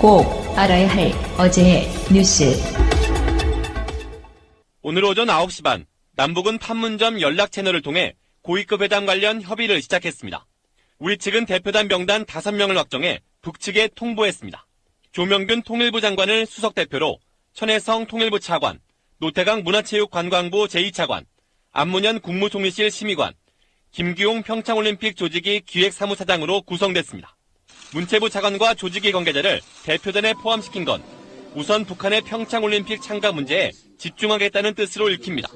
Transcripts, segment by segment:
꼭 알아야 할 어제의 뉴스. 오늘 오전 9시 반 남북은 판문점 연락 채널을 통해 고위급 회담 관련 협의를 시작했습니다. 우리 측은 대표단 명단 5명을 확정해 북측에 통보했습니다. 조명균 통일부 장관을 수석대표로 천혜성 통일부 차관, 노태강 문화체육관광부 제2차관, 안문현 국무총리실 심의관, 김기용 평창올림픽 조직위 기획사무차장으로 구성됐습니다. 문체부 차관과 조직위 관계자를 대표단에 포함시킨 건 우선 북한의 평창올림픽 참가 문제에 집중하겠다는 뜻으로 읽힙니다.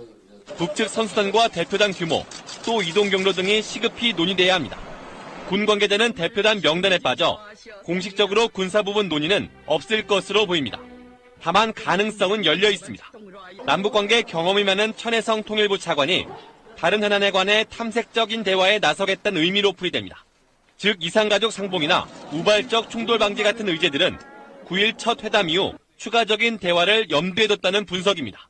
북측 선수단과 대표단 규모, 또 이동 경로 등이 시급히 논의돼야 합니다. 군 관계자는 대표단 명단에 빠져 공식적으로 군사 부분 논의는 없을 것으로 보입니다. 다만 가능성은 열려 있습니다. 남북관계 경험이 많은 천혜성 통일부 차관이 다른 현안에 관해 탐색적인 대화에 나서겠다는 의미로 풀이됩니다. 즉 이산가족 상봉이나 우발적 충돌 방지 같은 의제들은 9일 첫 회담 이후 추가적인 대화를 염두에 뒀다는 분석입니다.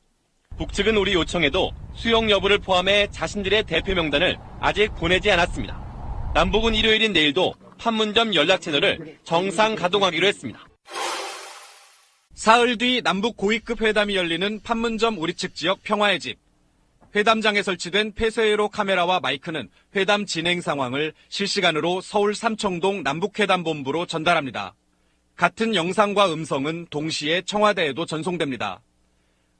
북측은 우리 요청에도 수용 여부를 포함해 자신들의 대표 명단을 아직 보내지 않았습니다. 남북은 일요일인 내일도 판문점 연락 채널을 정상 가동하기로 했습니다. 사흘 뒤 남북 고위급 회담이 열리는 판문점 우리 측 지역 평화의 집. 회담장에 설치된 폐쇄회로 카메라와 마이크는 회담 진행 상황을 실시간으로 서울 삼청동 남북회담본부로 전달합니다. 같은 영상과 음성은 동시에 청와대에도 전송됩니다.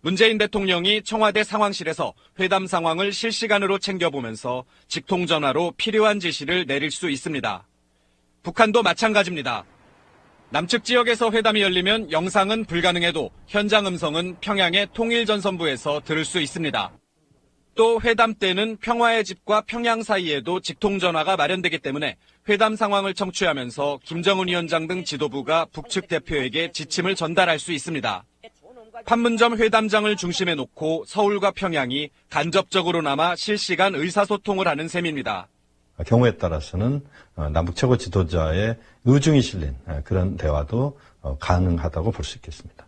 문재인 대통령이 청와대 상황실에서 회담 상황을 실시간으로 챙겨보면서 직통전화로 필요한 지시를 내릴 수 있습니다. 북한도 마찬가지입니다. 남측 지역에서 회담이 열리면 영상은 불가능해도 현장 음성은 평양의 통일전선부에서 들을 수 있습니다. 또 회담 때는 평화의 집과 평양 사이에도 직통전화가 마련되기 때문에 회담 상황을 청취하면서 김정은 위원장 등 지도부가 북측 대표에게 지침을 전달할 수 있습니다. 판문점 회담장을 중심에 놓고 서울과 평양이 간접적으로나마 실시간 의사소통을 하는 셈입니다. 경우에 따라서는 남북 최고 지도자의 의중이 실린 그런 대화도 가능하다고 볼 수 있겠습니다.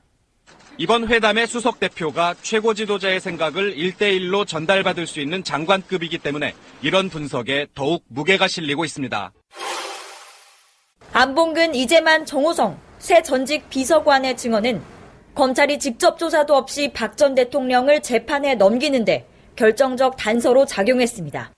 이번 회담의 수석 대표가 최고 지도자의 생각을 1대1로 전달받을 수 있는 장관급이기 때문에 이런 분석에 더욱 무게가 실리고 있습니다. 안봉근, 이재만, 정호성 새 전직 비서관의 증언은 검찰이 직접 조사도 없이 박 전 대통령을 재판에 넘기는데 결정적 단서로 작용했습니다.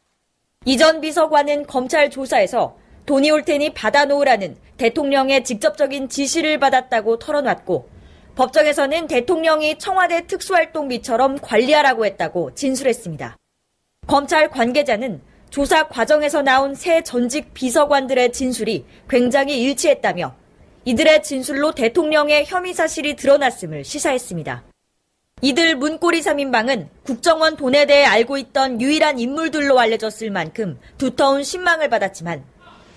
이 전 비서관은 검찰 조사에서 돈이 올 테니 받아놓으라는 대통령의 직접적인 지시를 받았다고 털어놨고 법정에서는 대통령이 청와대 특수활동비처럼 관리하라고 했다고 진술했습니다. 검찰 관계자는 조사 과정에서 나온 새 전직 비서관들의 진술이 굉장히 일치했다며 이들의 진술로 대통령의 혐의 사실이 드러났음을 시사했습니다. 이들 문고리 3인방은 국정원 돈에 대해 알고 있던 유일한 인물들로 알려졌을 만큼 두터운 신망을 받았지만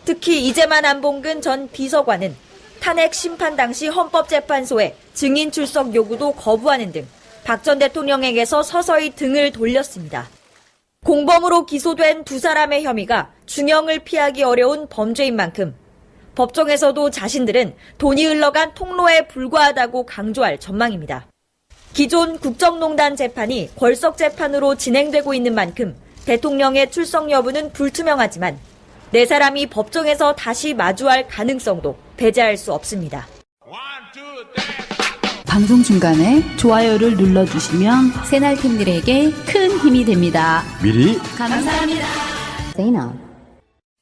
특히 이재만 안봉근 전 비서관은 탄핵 심판 당시 헌법재판소에 증인 출석 요구도 거부하는 등 박 전 대통령에게서 서서히 등을 돌렸습니다. 공범으로 기소된 두 사람의 혐의가 중형을 피하기 어려운 범죄인 만큼 법정에서도 자신들은 돈이 흘러간 통로에 불과하다고 강조할 전망입니다. 기존 국정농단 재판이 걸석 재판으로 진행되고 있는 만큼 대통령의 출석 여부는 불투명하지만 네 사람이 법정에서 다시 마주할 가능성도 배제할 수 없습니다. 방송 중간에 좋아요를 눌러주시면 새날팀들에게 큰 힘이 됩니다. 미리 감사합니다.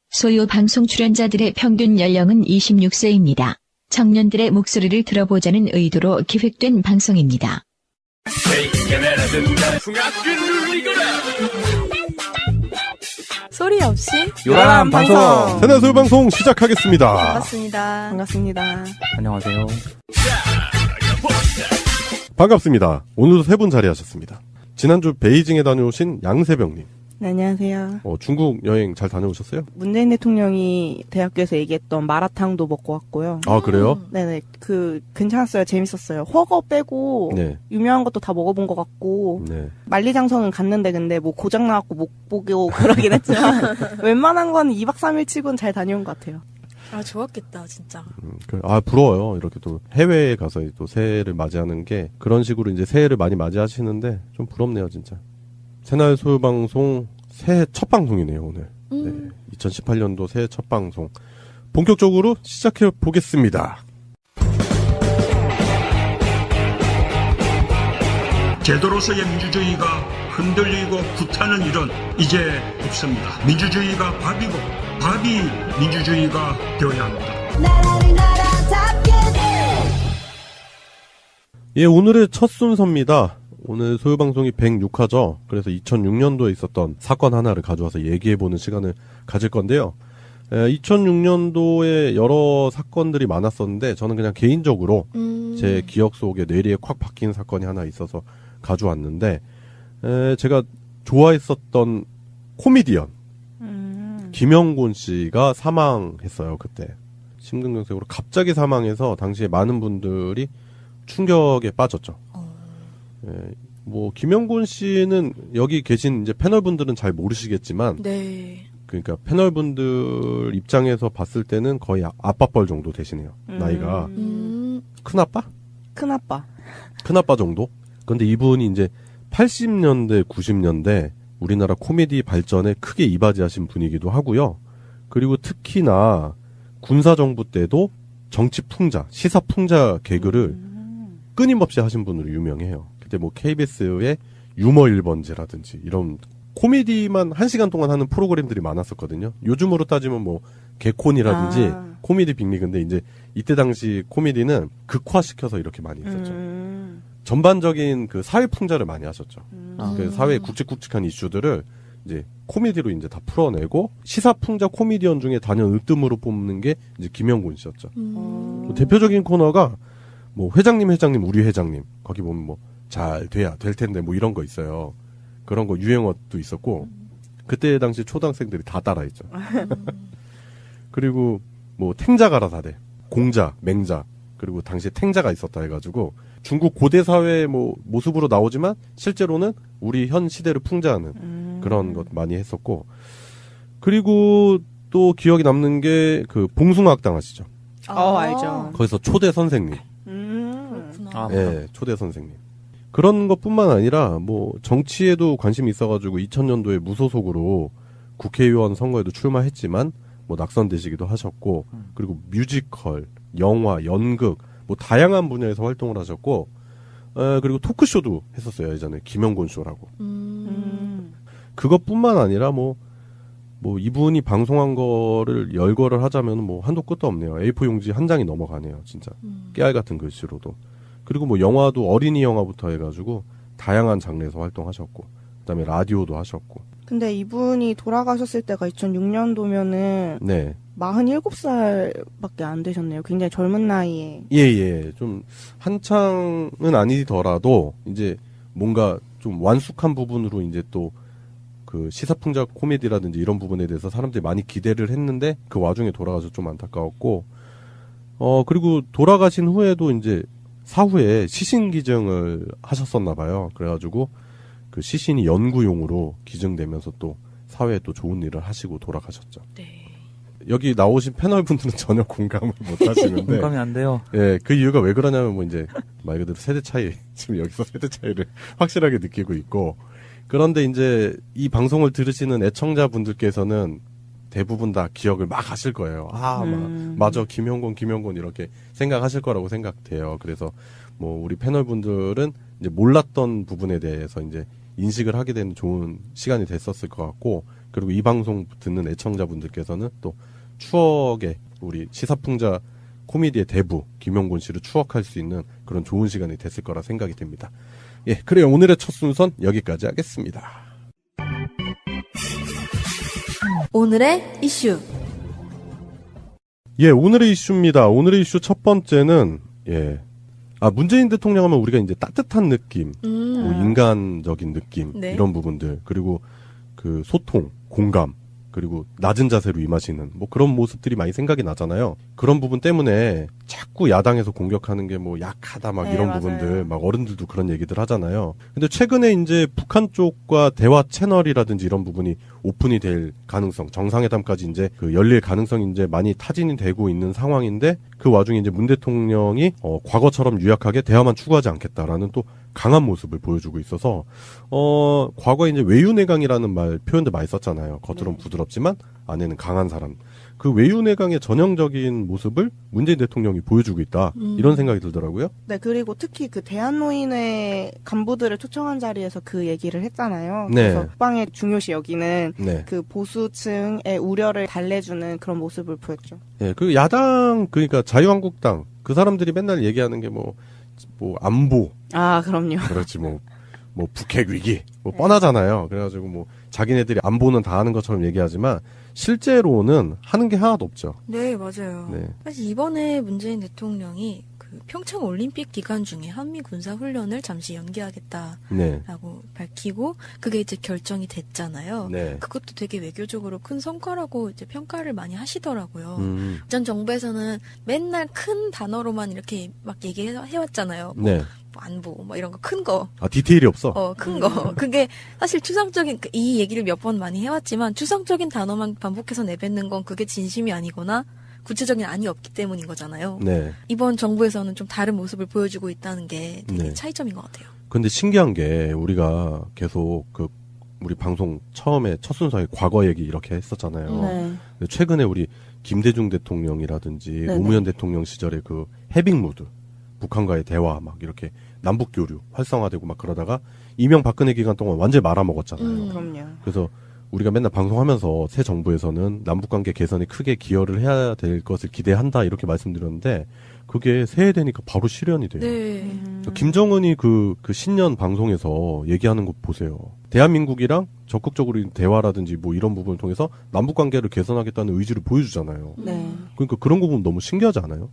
소유 방송 출연자들의 평균 연령은 26세입니다. 청년들의 목소리를 들어보자는 의도로 기획된 방송입니다. 소리 없이 요람 방송 새날소유 방송 시작하겠습니다. 반갑습니다. 반갑습니다. 안녕하세요. 반갑습니다. 오늘도 세 분 자리하셨습니다. 지난주 베이징에 다녀오신 양세병님. 네, 안녕하세요. 중국 여행 잘 다녀오셨어요? 문재인 대통령이 대학교에서 얘기했던 마라탕도 먹고 왔고요. 아, 그래요? 네네. 괜찮았어요. 재밌었어요. 허거 빼고, 네. 유명한 것도 다 먹어본 것 같고, 네. 만리장성은 갔는데 근데 뭐 고장 나갖고 못 보고 그러긴 했지만, 웬만한 건 2박 3일 치고는 잘 다녀온 것 같아요. 아, 좋았겠다, 진짜. 부러워요. 이렇게 또 해외에 가서 또 새해를 맞이하는 게 그런 식으로 이제 새해를 많이 맞이하시는데 좀 부럽네요, 진짜. 새날소유 방송 새해 첫 방송이네요, 오늘. 네. 2018년도 새해 첫 방송. 본격적으로 시작해 보겠습니다. 제도로서의 민주주의가 흔들리고 구타는 일은 이제 없습니다. 민주주의가 밥이고 밥이 민주주의가 되어야 합니다. 예, 오늘의 첫 순서입니다. 오늘 소유방송이 106화죠. 그래서 2006년도에 있었던 사건 하나를 가져와서 얘기해보는 시간을 가질 건데요. 2006년도에 여러 사건들이 많았었는데 저는 그냥 개인적으로 제 기억 속에 뇌리에 콱 박힌 사건이 하나 있어서 가져왔는데 제가 좋아했었던 코미디언 김영곤 씨가 사망했어요. 그때 심근경색으로 갑자기 사망해서 당시에 많은 분들이 충격에 빠졌죠. 뭐 김영곤 씨는 여기 계신 이제 패널분들은 잘 모르시겠지만, 네. 그러니까 패널분들 입장에서 봤을 때는 거의 아빠뻘 정도 되시네요. 나이가 큰아빠? 큰아빠 정도. 근데 이분이 이제 80년대, 90년대 우리나라 코미디 발전에 크게 이바지하신 분이기도 하고요. 그리고 특히나 군사정부 때도 정치 풍자, 시사 풍자 개그를 끊임없이 하신 분으로 유명해요. 그때 뭐 KBS의 유머 1번지라든지 이런 코미디만 1시간 동안 하는 프로그램들이 많았었거든요. 요즘으로 따지면 뭐 개콘이라든지 코미디 빅리그인데 이제 이때 당시 코미디는 극화시켜서 이렇게 많이 있었죠. 전반적인 그 사회 풍자를 많이 하셨죠. 그 사회 굵직굵직한 이슈들을 이제 코미디로 이제 다 풀어내고 시사 풍자 코미디언 중에 단연 으뜸으로 뽑는 게 이제 김영곤 씨였죠. 대표적인 코너가 뭐 회장님 우리 회장님 거기 보면 뭐 잘 돼야 될 텐데 뭐 이런 거 있어요. 그런 거 유행어도 있었고 그때 당시 초등학생들이 다 따라했죠. 그리고 뭐 탱자가라 사대, 공자, 맹자 그리고 당시에 탱자가 있었다 해가지고 중국 고대 사회 뭐 모습으로 나오지만 실제로는 우리 현 시대를 풍자하는 그런 것 많이 했었고 그리고 또 기억이 남는 게 그 봉숭아학당 아시죠? 알죠. 거기서 초대 선생님. 그렇구나. 네, 초대 선생님. 그런 것뿐만 아니라 뭐 정치에도 관심이 있어가지고 2000년도에 무소속으로 국회의원 선거에도 출마했지만 뭐 낙선되시기도 하셨고 그리고 뮤지컬, 영화, 연극 뭐 다양한 분야에서 활동을 하셨고 그리고 토크쇼도 했었어요. 예전에 김영곤 쇼라고. 그것뿐만 아니라 뭐 이분이 방송한 거를 열거를 하자면 뭐 한도 끝도 없네요. A4 용지 한 장이 넘어가네요. 진짜 깨알 같은 글씨로도. 그리고 뭐 영화도 어린이 영화부터 해가지고 다양한 장르에서 활동하셨고 그다음에 라디오도 하셨고. 근데 이분이 돌아가셨을 때가 2006년도면은 네. 47살밖에 안 되셨네요. 굉장히 젊은 나이에. 예. 좀 한창은 아니더라도 이제 뭔가 좀 완숙한 부분으로 이제 또 그 시사풍자 코미디라든지 이런 부분에 대해서 사람들이 많이 기대를 했는데 그 와중에 돌아가서 좀 안타까웠고 그리고 돌아가신 후에도 이제 사후에 시신 기증을 하셨었나 봐요. 그래가지고 그 시신이 연구용으로 기증되면서 또 사회에 또 좋은 일을 하시고 돌아가셨죠. 네. 여기 나오신 패널분들은 전혀 공감을 못 하시는데. 공감이 안 돼요. 예, 그 이유가 왜 그러냐면 뭐 이제 말 그대로 세대 차이, 지금 여기서 세대 차이를 확실하게 느끼고 있고. 그런데 이제 이 방송을 들으시는 애청자분들께서는 대부분 다 기억을 막 하실 거예요. 맞아. 김영곤 이렇게 생각하실 거라고 생각돼요. 그래서 뭐 우리 패널분들은 이제 몰랐던 부분에 대해서 이제 인식을 하게 되는 좋은 시간이 됐었을 것 같고, 그리고 이 방송 듣는 애청자분들께서는 또 추억의 우리 시사풍자 코미디의 대부 김영곤 씨를 추억할 수 있는 그런 좋은 시간이 됐을 거라 생각이 됩니다. 예, 그래요. 오늘의 첫 순서는 여기까지 하겠습니다. 오늘의 이슈. 예, 오늘의 이슈입니다. 오늘의 이슈 첫 번째는 문재인 대통령 하면 우리가 이제 따뜻한 느낌, 뭐 인간적인 느낌, 네. 이런 부분들, 그리고 그 소통, 공감, 그리고 낮은 자세로 임하시는 뭐 그런 모습들이 많이 생각이 나잖아요. 그런 부분 때문에 자꾸 야당에서 공격하는 게 뭐 약하다 막 이런 맞아요. 부분들, 막 어른들도 그런 얘기들 하잖아요. 근데 최근에 이제 북한 쪽과 대화 채널이라든지 이런 부분이 오픈이 될 가능성, 정상회담까지 이제 그 열릴 가능성이 이제 많이 타진이 되고 있는 상황인데, 그 와중에 이제 문 대통령이 과거처럼 유약하게 대화만 추구하지 않겠다라는 또 강한 모습을 보여주고 있어서 과거에 이제 외유내강이라는 표현도 많이 썼잖아요. 겉으로는 부드럽지만 안에는 강한 사람. 그 외유내강의 전형적인 모습을 문재인 대통령이 보여주고 있다. 이런 생각이 들더라고요. 네, 그리고 특히 그 대한노인회 간부들을 초청한 자리에서 그 얘기를 했잖아요. 네. 그래서 국방의 중요시 여기는 네. 그 보수층의 우려를 달래주는 그런 모습을 보였죠. 예, 그 야당, 그러니까 자유한국당, 그 사람들이 맨날 얘기하는 게 뭐 안보. 아, 그럼요. 그렇지, 뭐 북핵 위기. 뻔하잖아요. 그래가지고 자기네들이 안보는 다 하는 것처럼 얘기하지만, 실제로는 하는 게 하나도 없죠. 네, 맞아요. 네. 사실 이번에 문재인 대통령이 그 평창 올림픽 기간 중에 한미 군사 훈련을 잠시 연기하겠다라고 네. 밝히고 그게 이제 결정이 됐잖아요. 네. 그것도 되게 외교적으로 큰 성과라고 이제 평가를 많이 하시더라고요. 전 정부에서는 맨날 큰 단어로만 이렇게 막 얘기해왔잖아요. 뭐 네. 안보, 뭐 이런 거 큰 거. 아, 디테일이 없어? 큰 거. 그게 사실 추상적인, 이 얘기를 몇 번 많이 해왔지만 추상적인 단어만 반복해서 내뱉는 건 그게 진심이 아니거나 구체적인 안이 없기 때문인 거잖아요. 네. 이번 정부에서는 좀 다른 모습을 보여주고 있다는 게 되게 네. 차이점인 것 같아요. 근데 신기한 게 우리가 계속 우리 방송 처음에 첫 순서에 과거 얘기 이렇게 했었잖아요. 네. 근데 최근에 우리 김대중 대통령이라든지 네네. 노무현 대통령 시절에 그 해빙 무드, 북한과의 대화 막 이렇게 남북 교류 활성화되고 막 그러다가 이명박근혜 기간 동안 완전히 말아먹었잖아요. 그럼요. 그래서 우리가 맨날 방송하면서 새 정부에서는 남북관계 개선에 크게 기여를 해야 될 것을 기대한다 이렇게 말씀드렸는데 그게 새해 되니까 바로 실현이 돼요. 네. 김정은이 그 신년 방송에서 얘기하는 거 보세요. 대한민국이랑 적극적으로 대화라든지 뭐 이런 부분을 통해서 남북관계를 개선하겠다는 의지를 보여주잖아요. 네. 그러니까 그런 거 보면 너무 신기하지 않아요?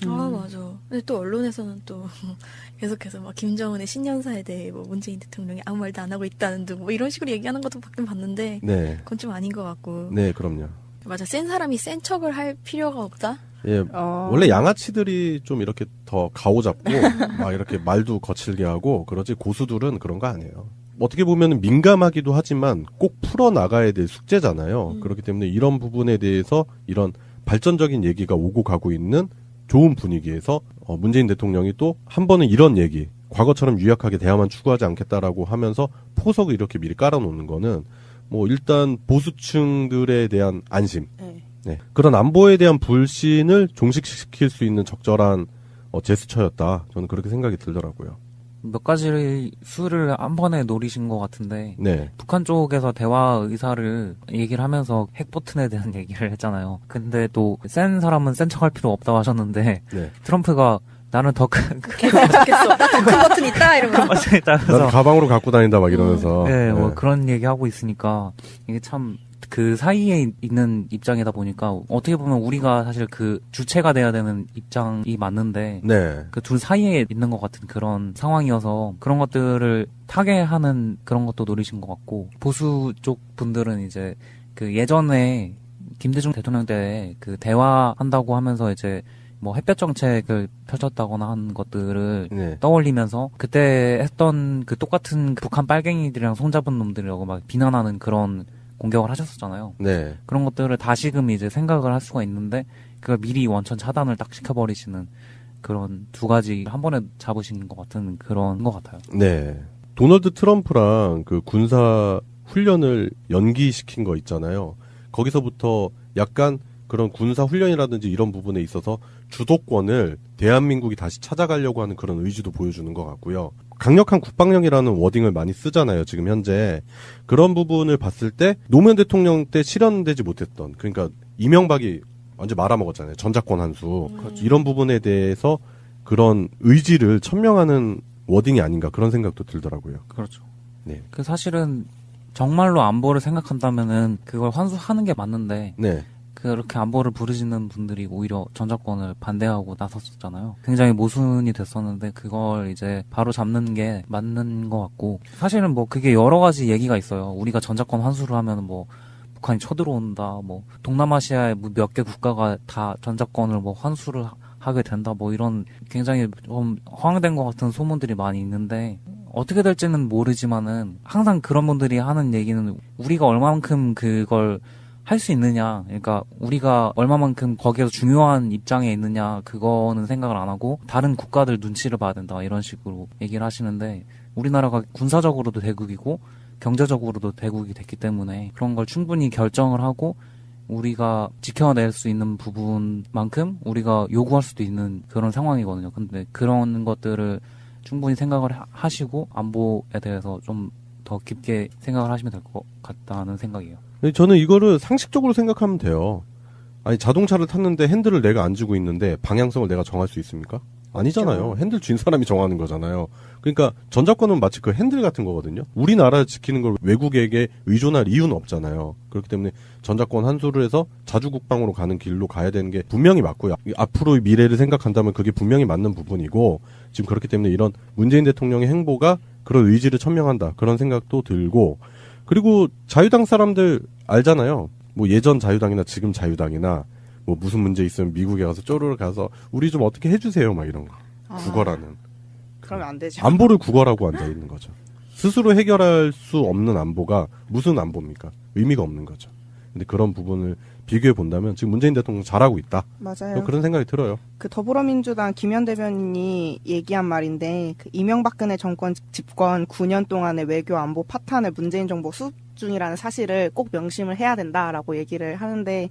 아, 맞아. 근데 또 언론에서는 또 계속해서 막 김정은의 신년사에 대해 뭐 문재인 대통령이 아무 말도 안 하고 있다는 등 뭐 이런 식으로 얘기하는 것도 가끔 봤는데 네. 그건 좀 아닌 것 같고. 네, 그럼요. 맞아. 센 사람이 센 척을 할 필요가 없다? 예, 원래 양아치들이 좀 이렇게 더 가오잡고 막 이렇게 말도 거칠게 하고 그러지 고수들은 그런 거 아니에요. 어떻게 보면 민감하기도 하지만 꼭 풀어나가야 될 숙제잖아요. 그렇기 때문에 이런 부분에 대해서 이런 발전적인 얘기가 오고 가고 있는 좋은 분위기에서 문재인 대통령이 또 한 번은 이런 얘기, 과거처럼 유약하게 대화만 추구하지 않겠다라고 하면서 포석을 이렇게 미리 깔아놓는 거는 뭐 일단 보수층들에 대한 안심, 네. 그런 안보에 대한 불신을 종식시킬 수 있는 적절한 제스처였다. 저는 그렇게 생각이 들더라고요. 몇 가지 수를 한 번에 노리신 것 같은데 네. 북한 쪽에서 대화 의사를 얘기를 하면서 핵버튼에 대한 얘기를 했잖아요. 근데 또 센 사람은 센 척할 필요 없다고 하셨는데 네. 트럼프가 나는 더 큰 좋겠어. 나더 큰 버튼 있다 이러면서. 나는 가방으로 갖고 다닌다 막 이러면서. 네, 뭐 그런 얘기 하고 있으니까 이게 참 그 사이에 있는 입장이다 보니까 어떻게 보면 우리가 사실 그 주체가 돼야 되는 입장이 맞는데 네. 그 둘 사이에 있는 것 같은 그런 상황이어서 그런 것들을 타개하는 그런 것도 노리신 것 같고 보수 쪽 분들은 이제 그 예전에 김대중 대통령 때 그 대화한다고 하면서 이제 뭐 햇볕 정책을 펼쳤다거나 한 것들을 네. 떠올리면서 그때 했던 그 똑같은 북한 빨갱이들이랑 손잡은 놈들이라고 막 비난하는 그런 공격을 하셨었잖아요. 네. 그런 것들을 다시금 이제 생각을 할 수가 있는데 그걸 미리 원천 차단을 딱 시켜버리시는 그런 두 가지 한 번에 잡으신 것 같은 그런 것 같아요. 네. 도널드 트럼프랑 그 군사 훈련을 연기시킨 거 있잖아요. 거기서부터 약간 그런 군사 훈련이라든지 이런 부분에 있어서 주도권을 대한민국이 다시 찾아가려고 하는 그런 의지도 보여주는 것 같고요. 강력한 국방력이라는 워딩을 많이 쓰잖아요, 지금 현재. 그런 부분을 봤을 때 노무현 대통령 때 실현되지 못했던, 그러니까 이명박이 완전 말아먹었잖아요. 전작권 한수. 이런 부분에 대해서 그런 의지를 천명하는 워딩이 아닌가 그런 생각도 들더라고요. 그렇죠. 네. 그 사실은 정말로 안보를 생각한다면은 그걸 환수하는 게 맞는데 네. 그렇게 안보를 부르짖는 분들이 오히려 전작권을 반대하고 나섰었잖아요. 굉장히 모순이 됐었는데 그걸 이제 바로 잡는 게 맞는 것 같고 사실은 뭐 그게 여러 가지 얘기가 있어요. 우리가 전작권 환수를 하면 뭐 북한이 쳐들어온다, 뭐 동남아시아의 몇 개 국가가 다 전작권을 뭐 환수를 하게 된다, 뭐 이런 굉장히 좀 허황된 것 같은 소문들이 많이 있는데 어떻게 될지는 모르지만은 항상 그런 분들이 하는 얘기는 우리가 얼마만큼 그걸 할 수 있느냐, 그러니까 우리가 얼마만큼 거기에서 중요한 입장에 있느냐 그거는 생각을 안 하고 다른 국가들 눈치를 봐야 된다 이런 식으로 얘기를 하시는데 우리나라가 군사적으로도 대국이고 경제적으로도 대국이 됐기 때문에 그런 걸 충분히 결정을 하고 우리가 지켜낼 수 있는 부분만큼 우리가 요구할 수도 있는 그런 상황이거든요. 근데 그런 것들을 충분히 생각을 하시고 안보에 대해서 좀 더 깊게 생각을 하시면 될 것 같다는 생각이에요. 저는 이거를 상식적으로 생각하면 돼요. 아니 자동차를 탔는데 핸들을 내가 안 쥐고 있는데 방향성을 내가 정할 수 있습니까? 아니잖아요. 핸들 쥔 사람이 정하는 거잖아요. 그러니까 전자권은 마치 그 핸들 같은 거거든요. 우리나라 지키는 걸 외국에게 의존할 이유는 없잖아요. 그렇기 때문에 전자권 환수를 해서 자주국방으로 가는 길로 가야 되는 게 분명히 맞고요. 앞으로의 미래를 생각한다면 그게 분명히 맞는 부분이고 지금 그렇기 때문에 이런 문재인 대통령의 행보가 그런 의지를 천명한다. 그런 생각도 들고 그리고 자유당 사람들 알잖아요. 뭐 예전 자유당이나 지금 자유당이나 뭐 무슨 문제 있으면 미국에 가서 쪼르르 가서 우리 좀 어떻게 해주세요 막 이런 거 국어라는 그러면 안 되죠. 안보를 국어라고 앉아 있는 거죠. 스스로 해결할 수 없는 안보가 무슨 안보입니까? 의미가 없는 거죠. 근데 그런 부분을 비교해 본다면 지금 문재인 대통령 잘하고 있다. 맞아요. 그런 생각이 들어요. 그 더불어민주당 김현 대변인이 얘기한 말인데 그 이명박근혜 정권 집권 9년 동안의 외교 안보 파탄을 문재인 정부 수습 중이라는 사실을 꼭 명심을 해야 된다라고 얘기를 하는데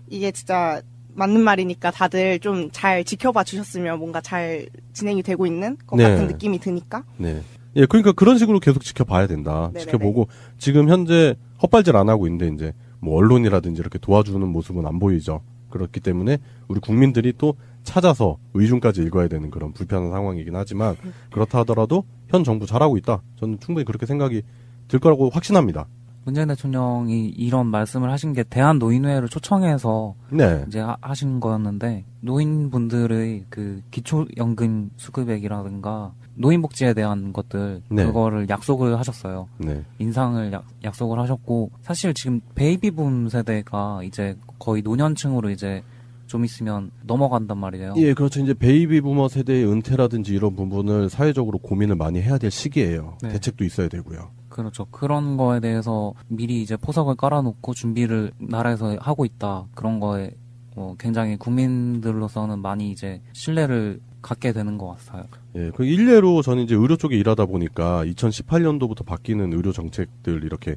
이게 진짜 맞는 말이니까 다들 좀 잘 지켜봐 주셨으면 뭔가 잘 진행이 되고 있는 것 같은 느낌이 드니까. 네. 예, 그러니까 그런 식으로 계속 지켜봐야 된다. 네네네. 지켜보고 지금 현재 헛발질 안 하고 있는데 이제 뭐 언론이라든지 이렇게 도와주는 모습은 안 보이죠. 그렇기 때문에 우리 국민들이 또 찾아서 의중까지 읽어야 되는 그런 불편한 상황이긴 하지만 그렇다 하더라도 현 정부 잘하고 있다. 저는 충분히 그렇게 생각이 들 거라고 확신합니다. 문재인 대통령이 이런 말씀을 하신 게 대한노인회를 초청해서 네. 이제 하신 거였는데 노인분들의 그 기초연금 수급액이라든가 노인복지에 대한 것들 네. 그거를 약속을 하셨어요. 네. 인상을 약속을 하셨고 사실 지금 베이비붐 세대가 이제 거의 노년층으로 이제 좀 있으면 넘어간단 말이에요. 예, 그렇죠. 이제 베이비 부머 세대의 은퇴라든지 이런 부분을 사회적으로 고민을 많이 해야 될 시기예요. 네. 대책도 있어야 되고요. 그렇죠. 그런 거에 대해서 미리 이제 포석을 깔아놓고 준비를 나라에서 하고 있다. 그런 거에 굉장히 국민들로서는 많이 이제 신뢰를 갖게 되는 것 같아요. 예, 그 일례로 저는 이제 의료 쪽에 일하다 보니까 2018년도부터 바뀌는 의료 정책들 이렇게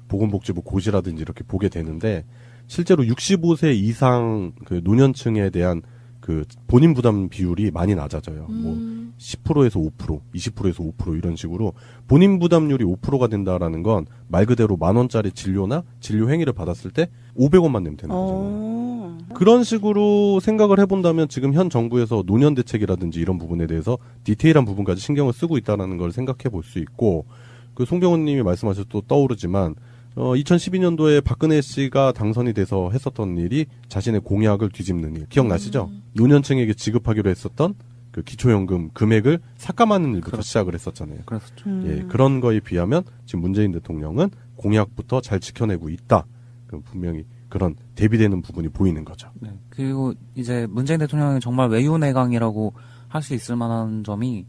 보건복지부 고시라든지 이렇게 보게 되는데 실제로 65세 이상 그 노년층에 대한 그 본인 부담 비율이 많이 낮아져요. 뭐 10%에서 5%, 20%에서 5% 이런 식으로 본인 부담률이 5%가 된다라는 건 말 그대로 10,000원짜리 진료나 진료 행위를 받았을 때 500원만 내면 되는 거잖아요. 그런 식으로 생각을 해본다면 지금 현 정부에서 노년 대책이라든지 이런 부분에 대해서 디테일한 부분까지 신경을 쓰고 있다는 걸 생각해 볼 수 있고 그 송병훈 님이 말씀하셔서 또 떠오르지만 2012년도에 박근혜 씨가 당선이 돼서 했었던 일이 자신의 공약을 뒤집는 일 기억나시죠? 노년층에게 지급하기로 했었던 그 기초연금 금액을 삭감하는 일부터 그렇죠. 시작을 했었잖아요. 그렇죠. 예, 그런 거에 비하면 지금 문재인 대통령은 공약부터 잘 지켜내고 있다. 분명히 그런 대비되는 부분이 보이는 거죠. 네. 그리고 이제 문재인 대통령이 정말 외유내강이라고 할 수 있을 만한 점이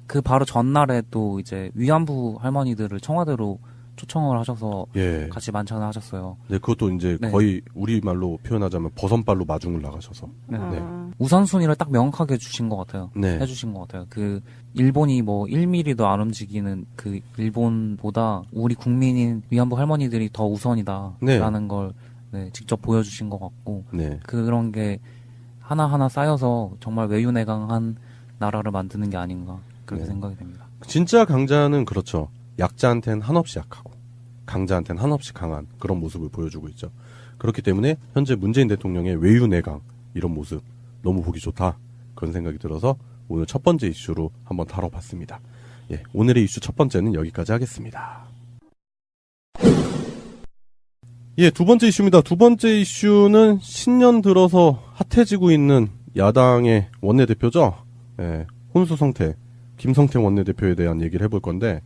그 바로 전날에 또 이제 위안부 할머니들을 청와대로 초청을 하셔서 예. 같이 만찬을 하셨어요. 네, 그것도 이제 네. 거의 우리말로 표현하자면 버선발로 마중을 나가셔서. 네. 네. 우선순위를 딱 명확하게 주신 것 같아요. 네. 해주신 것 같아요. 그 일본이 뭐 1mm도 안 움직이는 그 일본보다 우리 국민인 위안부 할머니들이 더 우선이다라는 네. 걸 네, 직접 보여주신 것 같고 네. 그런 게 하나하나 쌓여서 정말 외유내강한 나라를 만드는 게 아닌가 그렇게 네. 생각이 됩니다. 진짜 강자는 그렇죠. 약자한테는 한없이 약하고 강자한테는 한없이 강한 그런 모습을 보여주고 있죠. 그렇기 때문에 현재 문재인 대통령의 외유내강 이런 모습 너무 보기 좋다. 그런 생각이 들어서 오늘 첫 번째 이슈로 한번 다뤄봤습니다. 예, 오늘의 이슈 첫 번째는 여기까지 하겠습니다. 예, 두 번째 이슈입니다. 두 번째 이슈는 신년 들어서 핫해지고 있는 야당의 원내대표죠. 예, 혼수성태, 김성태 원내대표에 대한 얘기를 해볼 건데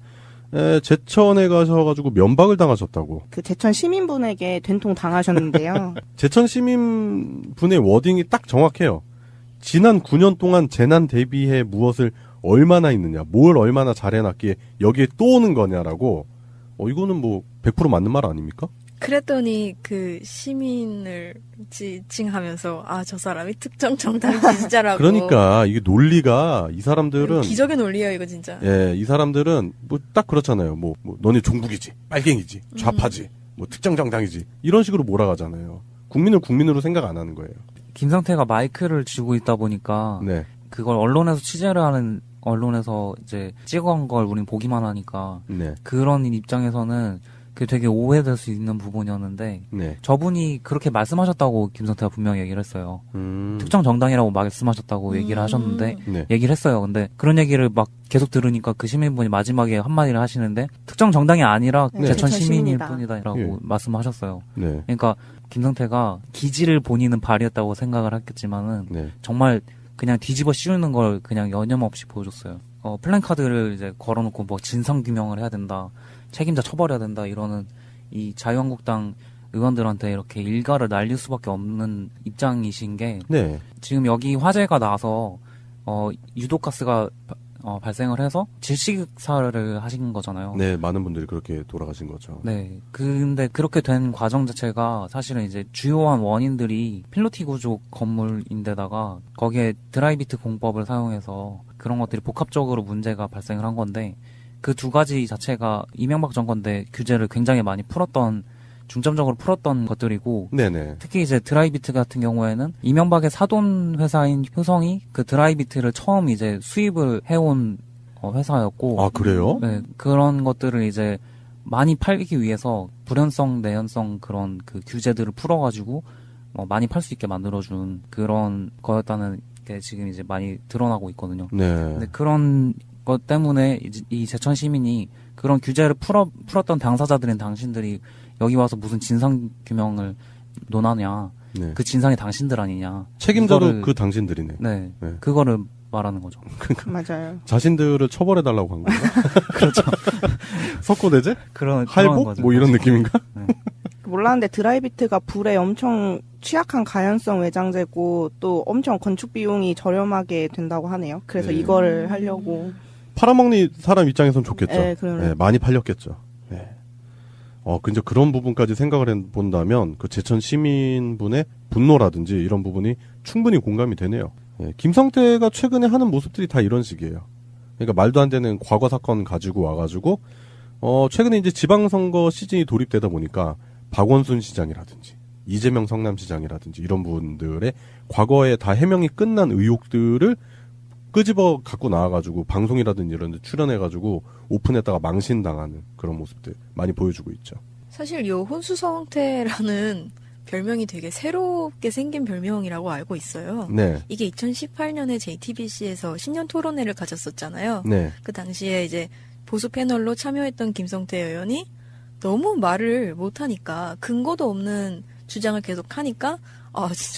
제천에 가셔가지고 면박을 당하셨다고. 그 제천 시민분에게 된통 당하셨는데요. 제천 시민분의 워딩이 딱 정확해요. 지난 9년 동안 재난 대비해 무엇을 얼마나 있느냐, 뭘 얼마나 잘해놨기에 여기에 또 오는 거냐라고. 이거는 뭐 100% 맞는 말 아닙니까? 그랬더니 그 시민을 지칭하면서 저 사람이 특정 정당 지지자라고. 그러니까 이게 논리가 이 사람들은 기적의 논리예요 이거 진짜. 예, 이 사람들은 뭐 딱 그렇잖아요. 뭐 너네 종북이지, 빨갱이지, 좌파지, 뭐 특정 정당이지 이런 식으로 몰아가잖아요. 국민을 국민으로 생각 안 하는 거예요. 김성태가 마이크를 쥐고 있다 보니까 네. 그걸 언론에서 취재를 하는 언론에서 이제 찍어간 걸 우린 보기만 하니까 네. 그런 입장에서는 그게 되게 오해될 수 있는 부분이었는데 네. 저분이 그렇게 말씀하셨다고 김성태가 분명히 얘기를 했어요. 특정 정당이라고 말씀하셨다고 얘기를 하셨는데 네. 얘기를 했어요. 근데 그런 얘기를 막 계속 들으니까 그 시민분이 마지막에 한마디를 하시는데 특정 정당이 아니라 네. 제천 제천 시민일 시민이다. 뿐이다라고 예. 말씀하셨어요. 네. 그러니까 김성태가 기지를 본인은 발휘했다고 생각을 했겠지만은 네. 정말 그냥 뒤집어 씌우는 걸 그냥 여념없이 보여줬어요. 플랜카드를 이제 걸어놓고 뭐 진상규명을 해야 된다, 책임자 처벌해야 된다 이러는 이 자유한국당 의원들한테 이렇게 일가를 날릴 수밖에 없는 입장이신 게 네. 지금 여기 화재가 나서 유독가스가 발생을 해서 질식사를 하신 거잖아요. 네, 많은 분들이 그렇게 돌아가신 거죠. 네. 근데 그렇게 된 과정 자체가 사실은 이제 주요한 원인들이 필로티 구조 건물인데다가 거기에 드라이비트 공법을 사용해서 그런 것들이 복합적으로 문제가 발생을 한 건데 그 두 가지 자체가 이명박 정권 때 규제를 굉장히 많이 중점적으로 풀었던 것들이고 네네. 특히 이제 드라이비트 같은 경우에는 이명박의 사돈 회사인 효성이 그 드라이비트를 처음 이제 수입을 해온 회사였고 아, 그래요? 네, 그런 것들을 이제 많이 팔기 위해서 불연성, 내연성 그런 그 규제들을 풀어가지고 많이 팔 수 있게 만들어준 그런 거였다는 게 지금 이제 많이 드러나고 있거든요. 네. 근데 그런 것 때문에 이 제천 시민이 그런 규제를 풀었던 당사자들인 당신들이 여기 와서 무슨 진상 규명을 논하냐? 네. 그 진상이 당신들 아니냐? 책임자도 이거를- 그 당신들이네. 네, 네. 그거를 말하는 거죠. 맞아요. 자신들을 처벌해달라고 한 건가? 그렇죠. 석고대제? 그런 할복? 거죠. 뭐 이런 느낌인가? 몰랐는데 드라이비트가 불에 엄청 취약한 가연성 외장재고 또 엄청 건축 비용이 저렴하게 된다고 하네요. 그래서 네. 이거를 하려고. 팔아먹는 사람 입장에선 좋겠죠. 네, 그러네. 네, 많이 팔렸겠죠. 네. 근데 그런 부분까지 생각을 해본다면 그 제천 시민분의 분노라든지 이런 부분이 충분히 공감이 되네요. 네, 김성태가 최근에 하는 모습들이 다 이런 식이에요. 그러니까 말도 안 되는 과거 사건 가지고 와가지고 최근에 이제 지방선거 시즌이 돌입되다 보니까 박원순 시장이라든지 이재명 성남시장이라든지 이런 분들의 과거에 다 해명이 끝난 의혹들을 끄집어 갖고 나와가지고 방송이라든지 이런 데 출연해가지고 오픈했다가 망신당하는 그런 모습들 많이 보여주고 있죠. 사실 요 혼수성태라는 별명이 되게 새롭게 생긴 별명이라고 알고 있어요. 네. 이게 2018년에 JTBC에서 신년 토론회를 가졌었잖아요. 네. 그 당시에 이제 보수 패널로 참여했던 김성태 의원이 너무 말을 못하니까 근거도 없는 주장을 계속 하니까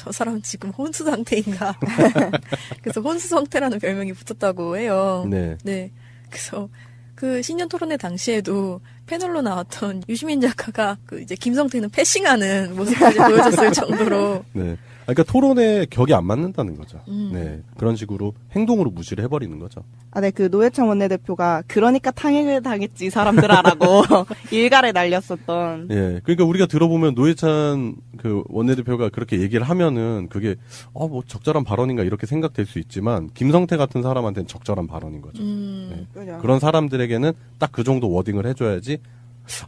저 사람 지금 혼수 상태인가. 그래서 혼수 상태라는 별명이 붙었다고 해요. 네. 네. 그래서 그 신년 토론회 당시에도 패널로 나왔던 유시민 작가가 그 이제 김성태는 패싱하는 모습까지 보여줬을 정도로. 네. 그러니까 토론에 격이 안 맞는다는 거죠. 음. 네. 그런 식으로 행동으로 무시를 해버리는 거죠. 네, 그 노회찬 원내대표가 그러니까 탕행을 당했지 사람들아라고 일갈에 날렸었던. 예. 그러니까 우리가 들어보면 노회찬 그 원내대표가 그렇게 얘기를 하면은 그게 뭐 적절한 발언인가 이렇게 생각될 수 있지만 김성태 같은 사람한테는 적절한 발언인 거죠. 네. 그죠. 그런 사람들에게는 딱 그 정도 워딩을 해줘야지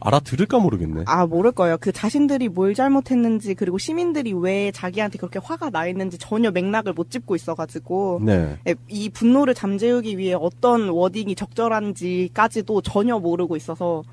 알아들을까 모르겠네. 모를 거예요. 그 자신들이 뭘 잘못했는지 그리고 시민들이 왜 자기한테 그렇게 화가 나 있는지 전혀 맥락을 못 짚고 있어가지고 네. 이 분노를 잠재우기 위해 어떤 워딩이 적절한지까지도 전혀 모르고 있어서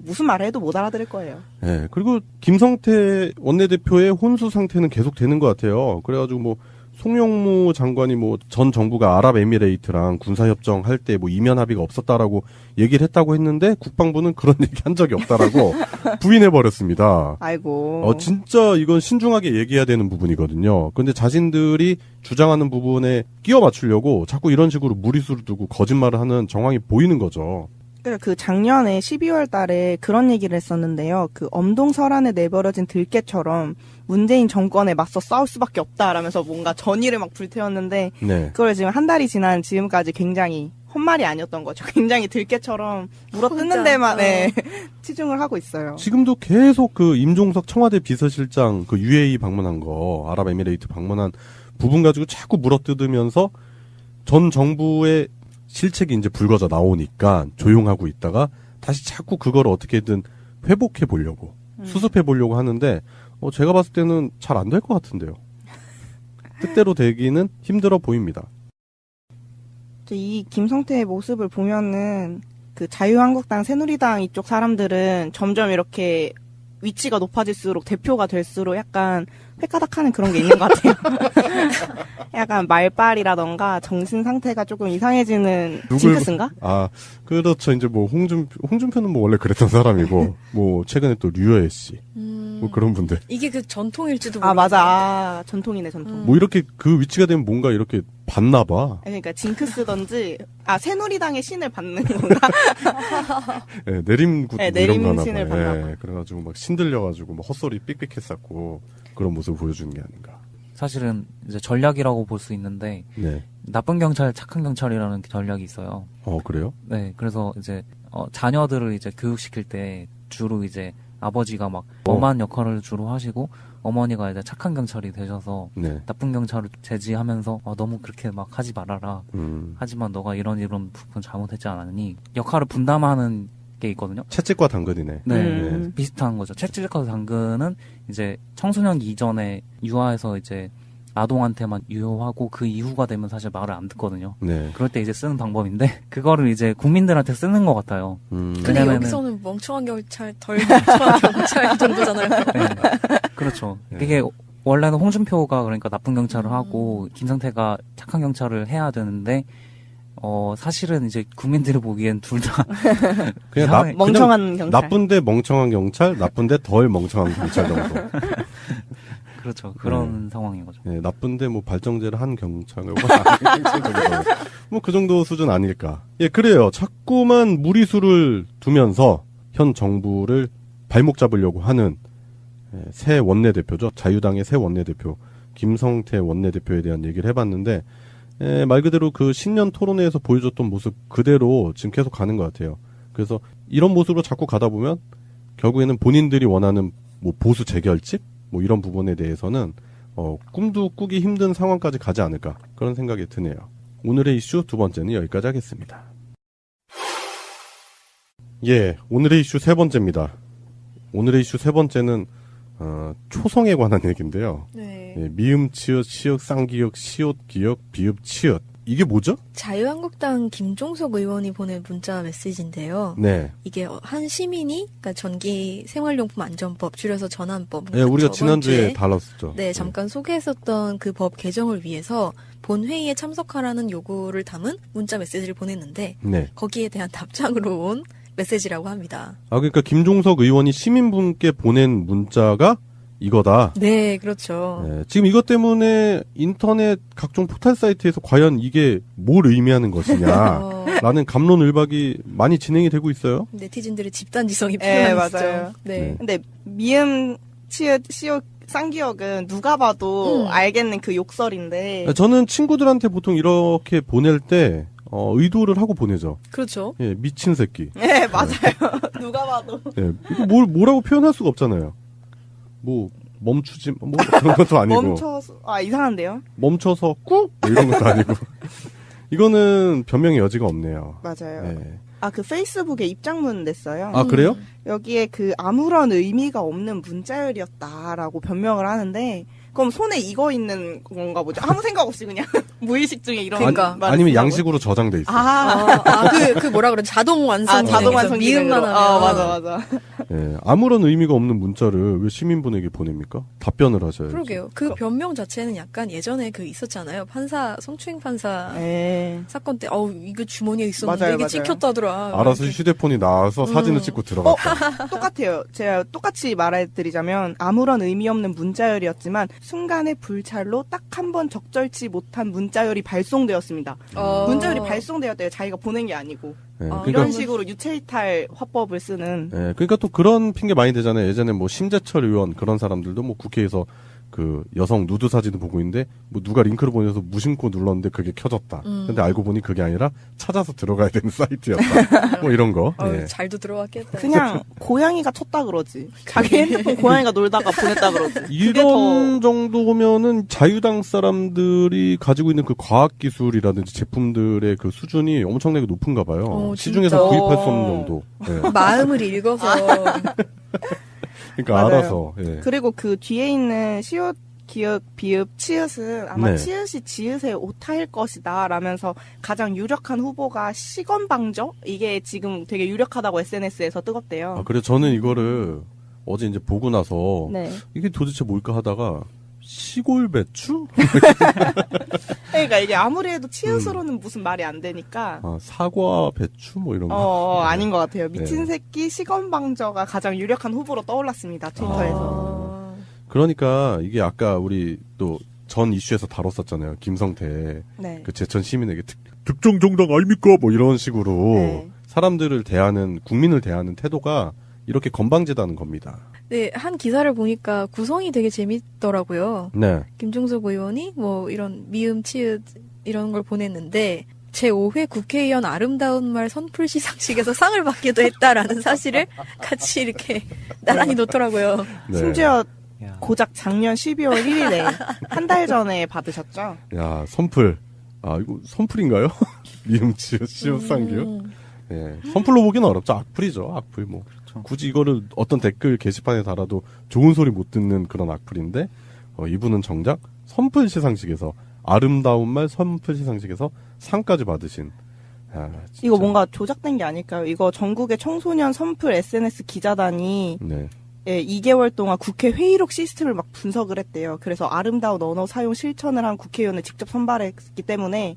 무슨 말을 해도 못 알아들을 거예요. 네. 그리고 김성태 원내대표의 혼수 상태는 계속 되는 것 같아요. 그래가지고 뭐 송영무 장관이 뭐 전 정부가 아랍에미레이트랑 군사협정 할 때 뭐 이면 합의가 없었다라고 얘기를 했다고 했는데 국방부는 그런 얘기 한 적이 없다라고 부인해버렸습니다. 아이고. 진짜 이건 신중하게 얘기해야 되는 부분이거든요. 근데 자신들이 주장하는 부분에 끼워 맞추려고 자꾸 이런 식으로 무리수를 두고 거짓말을 하는 정황이 보이는 거죠. 그 작년에 12월 달에 그런 얘기를 했었는데요. 그 엄동설안에 내버려진 들깨처럼 문재인 정권에 맞서 싸울 수밖에 없다라면서 뭔가 전의를 막 불태웠는데 네. 그걸 지금 한 달이 지난 지금까지 굉장히 헛말이 아니었던 거죠. 굉장히 들깨처럼 물어뜯는 데만 치중을 하고 있어요. 지금도 계속 그 임종석 청와대 비서실장 그 UAE 방문한 거, 아랍에미레이트 방문한 부분 가지고 자꾸 물어뜯으면서 전 정부의 실책이 이제 불거져 나오니까 조용하고 있다가 다시 자꾸 그걸 어떻게든 회복해 보려고 수습해 보려고 하는데 제가 봤을 때는 잘 안 될 것 같은데요. 뜻대로 되기는 힘들어 보입니다. 이 김성태의 모습을 보면은 그 자유한국당, 새누리당 이쪽 사람들은 점점 이렇게 위치가 높아질수록 대표가 될수록 약간 획가닥하는 그런 게 있는 것 같아요. 약간 말빨이라던가 정신 상태가 조금 이상해지는 징크스인가? 아, 그렇죠. 이제 뭐 홍준표는 뭐 원래 그랬던 사람이고 뭐 최근에 또 류여애 씨. 뭐 그런 분들. 이게 그 전통일지도 아, 모르겠네요. 맞아. 전통이네, 전통. 뭐 이렇게 그 위치가 되면 뭔가 이렇게 받나 봐. 그러니까 징크스던지, 새누리당의 신을 받는 건가? 네, 내림굿 네, 뭐 이런 거 하나 내림신을 봐요. 받나 봐. 네, 그래가지고 막 신들려가지고 막 헛소리 삑삑했었고 그런 모습을 보여주는 게 아닌가. 사실은 이제 전략이라고 볼 수 있는데 네. 나쁜 경찰, 착한 경찰이라는 전략이 있어요. 그래요? 네, 그래서 이제 자녀들을 이제 교육시킬 때 주로 이제 아버지가 막 엄한 역할을 주로 하시고 어머니가 이제 착한 경찰이 되셔서 네. 나쁜 경찰을 제지하면서 너무 그렇게 막 하지 말아라. 하지만 너가 이런 부분 잘못했지 않았니? 역할을 분담하는 게 있거든요. 채찍과 당근이네. 네, 비슷한 거죠. 채찍과 당근은 이제 청소년 이전에 유아해서 이제 아동한테만 유효하고 그 이후가 되면 사실 말을 안 듣거든요. 네. 그럴 때 이제 쓰는 방법인데 그거를 이제 국민들한테 쓰는 것 같아요. 근데 여기서는 멍청한 경찰, 덜 멍청한 경찰 정도잖아요. 네. 그렇죠. 이게 원래는 홍준표가 그러니까 나쁜 경찰을 하고 김성태가 착한 경찰을 해야 되는데 사실은 이제 국민들이 보기엔 둘 다 그냥 멍청한 경찰. 나쁜데 멍청한 경찰, 나쁜데 덜 멍청한 경찰 정도. 그렇죠. 그런 상황인 거죠. 네, 나쁜데 뭐 발정제를 한 경찰을 뭐 그 정도 수준 아닐까. 예, 그래요. 자꾸만 무리수를 두면서 현 정부를 발목 잡으려고 하는 새 원내대표죠. 자유당의 새 원내대표 김성태 원내대표에 대한 얘기를 해봤는데 말 그대로 그 신년 토론회에서 보여줬던 모습 그대로 지금 계속 가는 것 같아요. 그래서 이런 모습으로 자꾸 가다 보면 결국에는 본인들이 원하는 뭐 보수 재결집 뭐 이런 부분에 대해서는 꿈도 꾸기 힘든 상황까지 가지 않을까 그런 생각이 드네요. 오늘의 이슈 두 번째는 여기까지 하겠습니다. 예, 오늘의 이슈 세 번째입니다. 오늘의 이슈 세 번째는 초성에 관한 얘기인데요. 네. 예, 미음, 치읓, 시읒, 쌍기역, 시옷, 기역, 비읍, 치읓. 이게 뭐죠? 자유한국당 김종석 의원이 보낸 문자 메시지인데요. 네. 이게 한 시민이 그러니까 전기 생활용품 안전법 줄여서 전환법. 네, 우리가 지난주에 다뤘었죠. 네, 잠깐 소개했었던 그 법 개정을 위해서 본 회의에 참석하라는 요구를 담은 문자 메시지를 보냈는데 네. 거기에 대한 답장으로 온 메시지라고 합니다. 그러니까 김종석 의원이 시민분께 보낸 문자가 이거다. 네, 그렇죠. 네, 지금 이것 때문에 인터넷 각종 포털 사이트에서 과연 이게 뭘 의미하는 것이냐라는 갑론을박이 많이 진행이 되고 있어요. 네티즌들의 집단지성이 네, 필요하죠. 맞아요. 네. 근데 미음, 치읓, 시읒, 쌍기역은 누가 봐도 알겠는 그 욕설인데. 저는 친구들한테 보통 이렇게 보낼 때 의도를 하고 보내죠. 그렇죠. 예, 미친 새끼. 네, 맞아요. 누가 봐도. 예, 이거 뭐라고 표현할 수가 없잖아요. 뭐 멈추지 뭐 그런 것도 아니고. 이상한데요? 멈춰서 꾹 뭐 이런 것도 아니고. 이거는 변명의 여지가 없네요. 맞아요. 네. 그 페이스북에 입장문 냈어요. 아, 그래요? 여기에 그 아무런 의미가 없는 문자열이었다라고 변명을 하는데, 그럼 손에 이거 있는 건가 보죠? 아무 생각 없이 그냥 무의식 중에 이런 그러니까. 아니면 양식으로 저장돼 있어. 그 뭐라 그래? 자동 완성. 자동 완성 미음만 하면. 맞아. 예, 아무런 의미가 없는 문자를 왜 시민분에게 보냅니까? 답변을 하셔야죠. 그러게요. 그 변명 자체는 약간 예전에 그 있었잖아요. 판사 성추행 판사 사건 때 이거 주머니에 있었는데 맞아요, 이게 맞아요. 찍혔다더라. 알아서 휴대폰이 나와서 사진을 찍고 들어갔다. 똑같아요. 제가 똑같이 말해드리자면 아무런 의미 없는 문자열이었지만 순간의 불찰로 딱 한 번 적절치 못한 문자열이 발송되었습니다. 문자열이 발송되었대요. 자기가 보낸 게 아니고. 그러니까, 이런 식으로 유체이탈 화법을 쓰는. 그러니까 또 그런 핑계 많이 대잖아요. 예전에 뭐 심재철 의원 그런 사람들도 뭐 국회에서 그 여성 누드 사진을 보고 있는데 뭐 누가 링크를 보내서 무심코 눌렀는데 그게 켜졌다. 근데 알고 보니 그게 아니라 찾아서 들어가야 되는 사이트였다. 뭐 이런 거. 잘도 들어왔겠다. 그냥 고양이가 쳤다 그러지. 자기 핸드폰 고양이가 놀다가 보냈다 그러지. 이런 정도면은 자유당 사람들이 가지고 있는 그 과학기술이라든지 제품들의 그 수준이 엄청나게 높은가 봐요. 시중에서 구입할 수 없는 정도. 네. 마음을 읽어서. 그러니까 맞아요. 알아서. 예. 그리고 그 뒤에 있는 시옷, 기역, 비읍, 치읓은 아마 네. 치읓이 지읒의 오타일 것이다 라면서 가장 유력한 후보가 시건방져? 이게 지금 되게 유력하다고 SNS에서 뜨겁대요. 아, 그래 저는 이거를 어제 이제 보고 나서 네. 이게 도대체 뭘까 하다가 시골 배추? 그러니까 이게 아무리 해도 치읓으로는 무슨 말이 안 되니까 아, 사과 배추 뭐 이런 거. 아닌 것 같아요. 미친 네. 새끼 시건방져가 가장 유력한 후보로 떠올랐습니다. 트위터에서. 그러니까 이게 아까 우리 또 전 이슈에서 다뤘었잖아요. 김성태 네. 그 제천 시민에게 특정 정당 아닙니까? 뭐 이런 식으로 네. 사람들을 대하는 국민을 대하는 태도가 이렇게 건방지다는 겁니다. 네, 한 기사를 보니까 구성이 되게 재밌더라고요. 네. 김종석 의원이 뭐 이런 미음, 치읓 이런 걸 보냈는데 제5회 국회의원 아름다운 말 선풀 시상식에서 상을 받기도 했다라는 사실을 같이 이렇게 나란히 놓더라고요. 네. 심지어 고작 작년 12월 1일에 한 달 전에 받으셨죠? 야 선풀. 아 이거 선풀인가요? 미음치읓 시옷상기요? 예, 선풀로 보기는 어렵죠. 악플이죠. 악플 뭐. 굳이 이거를 어떤 댓글 게시판에 달아도 좋은 소리 못 듣는 그런 악플인데 이분은 정작 선풀 시상식에서 아름다운 말 선풀 시상식에서 상까지 받으신. 야, 진짜. 이거 뭔가 조작된 게 아닐까요? 이거 전국의 청소년 선풀 SNS 기자단이 네. 2개월 동안 국회 회의록 시스템을 막 분석을 했대요. 그래서 아름다운 언어 사용 실천을 한 국회의원을 직접 선발했기 때문에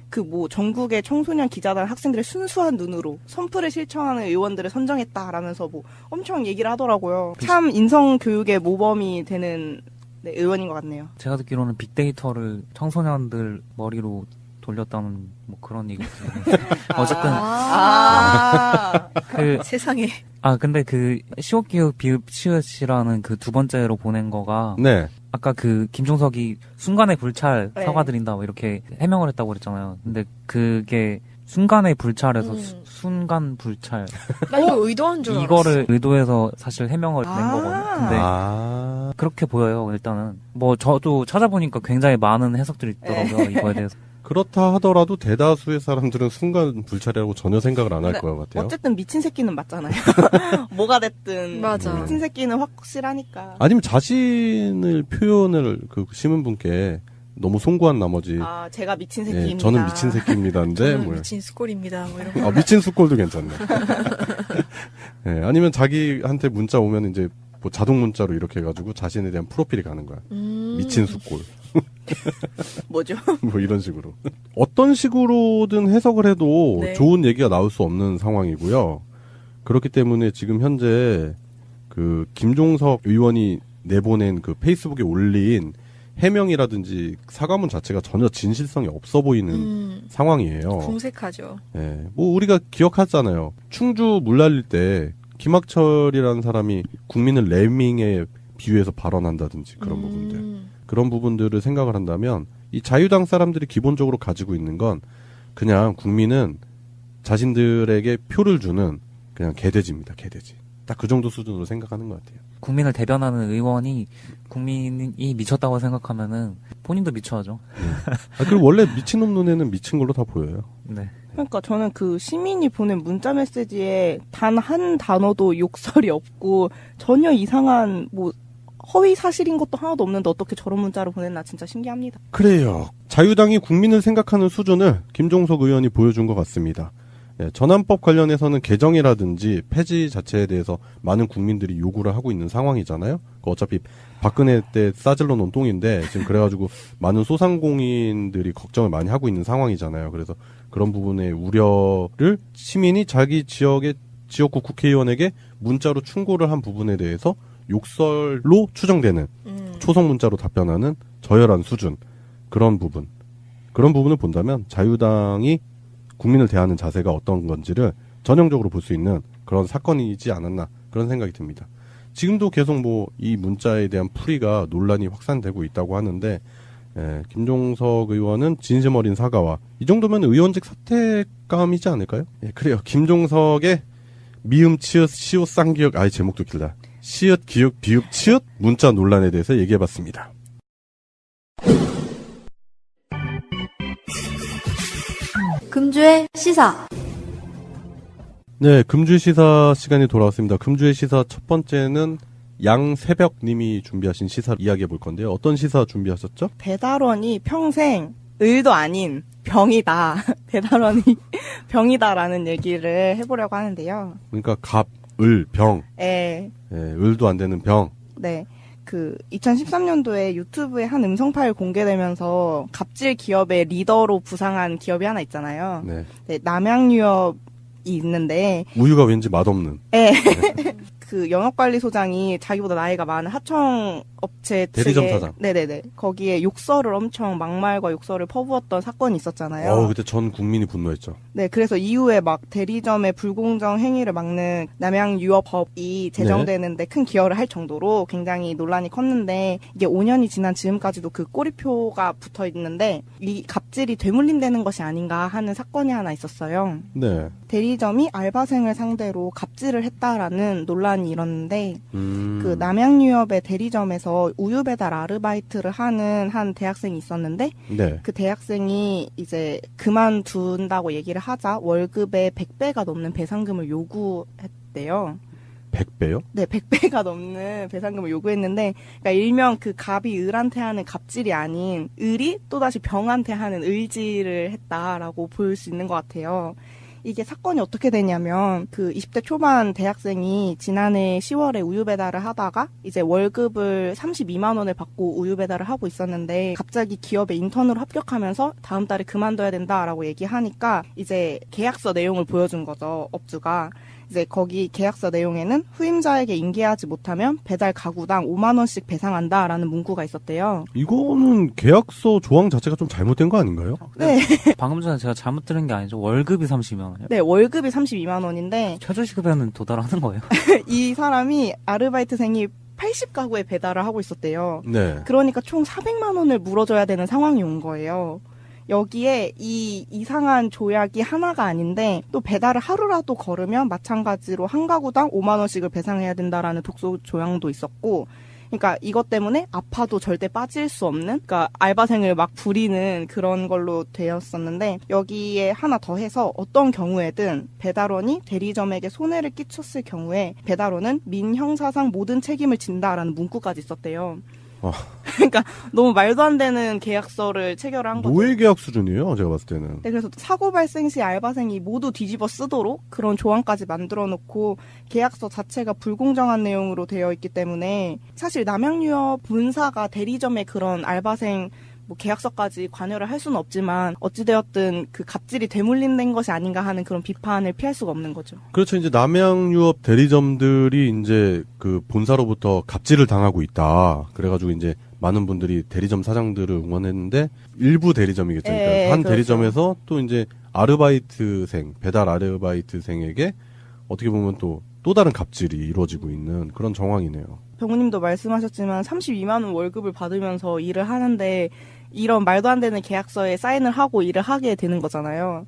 그 뭐 전국의 청소년 기자단 학생들의 순수한 눈으로 선풀을 실천하는 의원들을 선정했다라면서 뭐 엄청 얘기를 하더라고요. 참 인성 교육의 모범이 되는 의원인 것 같네요. 제가 듣기로는 빅데이터를 청소년들 머리로 돌렸다는 뭐 그런 얘기 있어요. 어쨌든 그 세상에. 근데 그 시옷기역 비읍 치읓이라는 그 두 번째로 보낸 거가 네. 아까 그 김종석이 순간의 불찰 네. 사과드린다 뭐 이렇게 해명을 했다고 그랬잖아요. 근데 그게 순간의 불찰에서 순간 불찰 나 이거 의도한 줄 알았어. 이거를 의도해서 사실 해명을 낸 거거든요. 근데 아. 그렇게 보여요. 일단은 뭐 저도 찾아보니까 굉장히 많은 해석들이 있더라고요. 이거에 대해서. 그렇다 하더라도 대다수의 사람들은 순간 불찰이라고 전혀 생각을 안 할 것 같아요. 어쨌든 미친 새끼는 맞잖아요. 뭐가 됐든 맞아. 미친 새끼는 확실하니까. 아니면 자신을 표현을 그 신문분께 너무 송구한 나머지 제가 미친 새끼입니다. 예, 저는 미친 새끼입니다인데 저는 뭐 미친 스콜입니다. 뭐 이런 거. 미친 수꼴도 괜찮네. 예, 아니면 자기한테 문자 오면 이제 뭐 자동 문자로 이렇게 해가지고 자신에 대한 프로필이 가는 거야. 미친 수꼴. 뭐죠? 뭐 이런 식으로. 어떤 식으로든 해석을 해도 네. 좋은 얘기가 나올 수 없는 상황이고요. 그렇기 때문에 지금 현재 그 김종석 의원이 내보낸 그 페이스북에 올린 해명이라든지 사과문 자체가 전혀 진실성이 없어 보이는 상황이에요. 궁색하죠. 예, 뭐 우리가 기억하잖아요. 충주 물 날릴 때 김학철이라는 사람이 국민을 레밍에 비유해서 발언한다든지 그런 부분들. 그런 부분들을 생각을 한다면 이 자유당 사람들이 기본적으로 가지고 있는 건 그냥 국민은 자신들에게 표를 주는 그냥 개돼지입니다. 개돼지. 딱 그 정도 수준으로 생각하는 것 같아요. 국민을 대변하는 의원이 국민이 미쳤다고 생각하면은 본인도 미쳐하죠. 그리고 원래 미친놈 눈에는 미친 걸로 다 보여요. 네. 그러니까 저는 그 시민이 보낸 문자 메시지에 단 한 단어도 욕설이 없고 전혀 이상한 뭐 허위 사실인 것도 하나도 없는데 어떻게 저런 문자를 보냈나 진짜 신기합니다. 그래요. 자유당이 국민을 생각하는 수준을 김종석 의원이 보여준 것 같습니다. 예, 전환법 관련해서는 개정이라든지 폐지 자체에 대해서 많은 국민들이 요구를 하고 있는 상황이잖아요. 어차피 박근혜 때 싸질러 놓은 똥인데 지금 그래가지고 많은 소상공인들이 걱정을 많이 하고 있는 상황이잖아요. 그래서 그런 부분의 우려를 시민이 자기 지역의 지역구 국회의원에게 문자로 충고를 한 부분에 대해서 욕설로 추정되는 초성 문자로 답변하는 저열한 수준 그런 부분을 본다면 자유당이 국민을 대하는 자세가 어떤 건지를 전형적으로 볼 수 있는 그런 사건이지 않았나 그런 생각이 듭니다. 지금도 계속 뭐 이 문자에 대한 풀이가 논란이 확산되고 있다고 하는데 김종석 의원은 진심 어린 사과와 이 정도면 의원직 사퇴감이지 않을까요? 예, 그래요. 김종석의 미음 치읓 시옷 쌍기역 제목도 길다. 시읒 기역 비읍 치읓 문자 논란에 대해서 얘기해봤습니다. 금주의 시사. 네, 금주의 시사 시간이 돌아왔습니다. 금주의 시사 첫 번째는 양새벽님이 준비하신 시사 이야기해 볼 건데요. 어떤 시사 준비하셨죠? 배달원이 평생 을도 아닌 병이다. 배달원이 병이다라는 얘기를 해보려고 하는데요. 그러니까 갑, 을, 병. 예. 예, 을도 안 되는 병. 네. 2013년도에 유튜브에 한 음성 파일 공개되면서 갑질 기업의 리더로 부상한 기업이 하나 있잖아요. 네. 네, 남양유업이 있는데. 우유가 왠지 맛없는. 네. 그 영업관리소장이 자기보다 나이가 많은 하청업체 대리점 측에 사장. 네네네. 거기에 욕설을 엄청 막말과 욕설을 퍼부었던 사건이 있었잖아요. 그때 전 국민이 분노했죠. 네, 그래서 이후에 막 대리점의 불공정 행위를 막는 남양유업법이 제정되는데 큰 기여를 할 정도로 굉장히 논란이 컸는데 이게 5년이 지난 지금까지도 그 꼬리표가 붙어 있는데 이 갑질이 되물림되는 것이 아닌가 하는 사건이 하나 있었어요. 네. 대리점이 알바생을 상대로 갑질을 했다라는 논란이 일었는데 그 남양유업의 대리점에서 우유 배달 아르바이트를 하는 한 대학생이 있었는데 네. 그 대학생이 이제 그만둔다고 얘기를 하자 월급의 100배가 넘는 배상금을 요구했대요. 100배요? 네, 100배가 넘는 배상금을 요구했는데, 그러니까 일명 그 갑이 을한테 하는 갑질이 아닌 을이 또다시 병한테 하는 을질을 했다라고 볼 수 있는 것 같아요. 이게 사건이 어떻게 되냐면 그 20대 초반 대학생이 지난해 10월에 우유 배달을 하다가 이제 월급을 32만 원을 받고 우유 배달을 하고 있었는데 갑자기 기업에 인턴으로 합격하면서 다음 달에 그만둬야 된다라고 얘기하니까 이제 계약서 내용을 보여준 거죠, 업주가. 이제 거기 계약서 내용에는 후임자에게 인계하지 못하면 배달 가구당 5만 원씩 배상한다라는 문구가 있었대요. 이거는 계약서 조항 자체가 좀 잘못된 거 아닌가요? 네. 방금 전에 제가 잘못 들은 게 아니죠. 월급이 32만 원이요? 네, 월급이 32만 원인데 최저시급에는 도달하는 거예요? 이 사람이 아르바이트생이 80가구에 배달을 하고 있었대요. 네. 그러니까 총 400만 원을 물어줘야 되는 상황이 온 거예요. 여기에 이 이상한 조약이 하나가 아닌데 또 배달을 하루라도 걸으면 마찬가지로 한 가구당 5만 원씩을 배상해야 된다라는 독소 조항도 있었고, 그러니까 이것 때문에 아파도 절대 빠질 수 없는, 그러니까 알바생을 막 부리는 그런 걸로 되었었는데, 여기에 하나 더 해서 어떤 경우에든 배달원이 대리점에게 손해를 끼쳤을 경우에 배달원은 민형사상 모든 책임을 진다라는 문구까지 있었대요. 그러니까 너무 말도 안 되는 계약서를 체결을 한 거죠. 노예 계약 수준이에요, 제가 봤을 때는. 네, 그래서 사고 발생 시 알바생이 모두 뒤집어 쓰도록 그런 조항까지 만들어 놓고 계약서 자체가 불공정한 내용으로 되어 있기 때문에 사실 남양유업 본사가 대리점의 그런 알바생 뭐 계약서까지 관여를 할 수는 없지만 어찌되었든 그 갑질이 되물림된 것이 아닌가 하는 그런 비판을 피할 수가 없는 거죠. 그렇죠. 이제 남양유업 대리점들이 이제 그 본사로부터 갑질을 당하고 있다. 그래가지고 이제 많은 분들이 대리점 사장들을 응원했는데 일부 대리점이겠죠. 그러니까 한 그렇죠. 대리점에서 또 이제 아르바이트생, 배달 아르바이트생에게 어떻게 보면 또 다른 갑질이 이루어지고 있는 그런 정황이네요. 병우님도 말씀하셨지만 32만 원 월급을 받으면서 일을 하는데 이런 말도 안 되는 계약서에 사인을 하고 일을 하게 되는 거잖아요.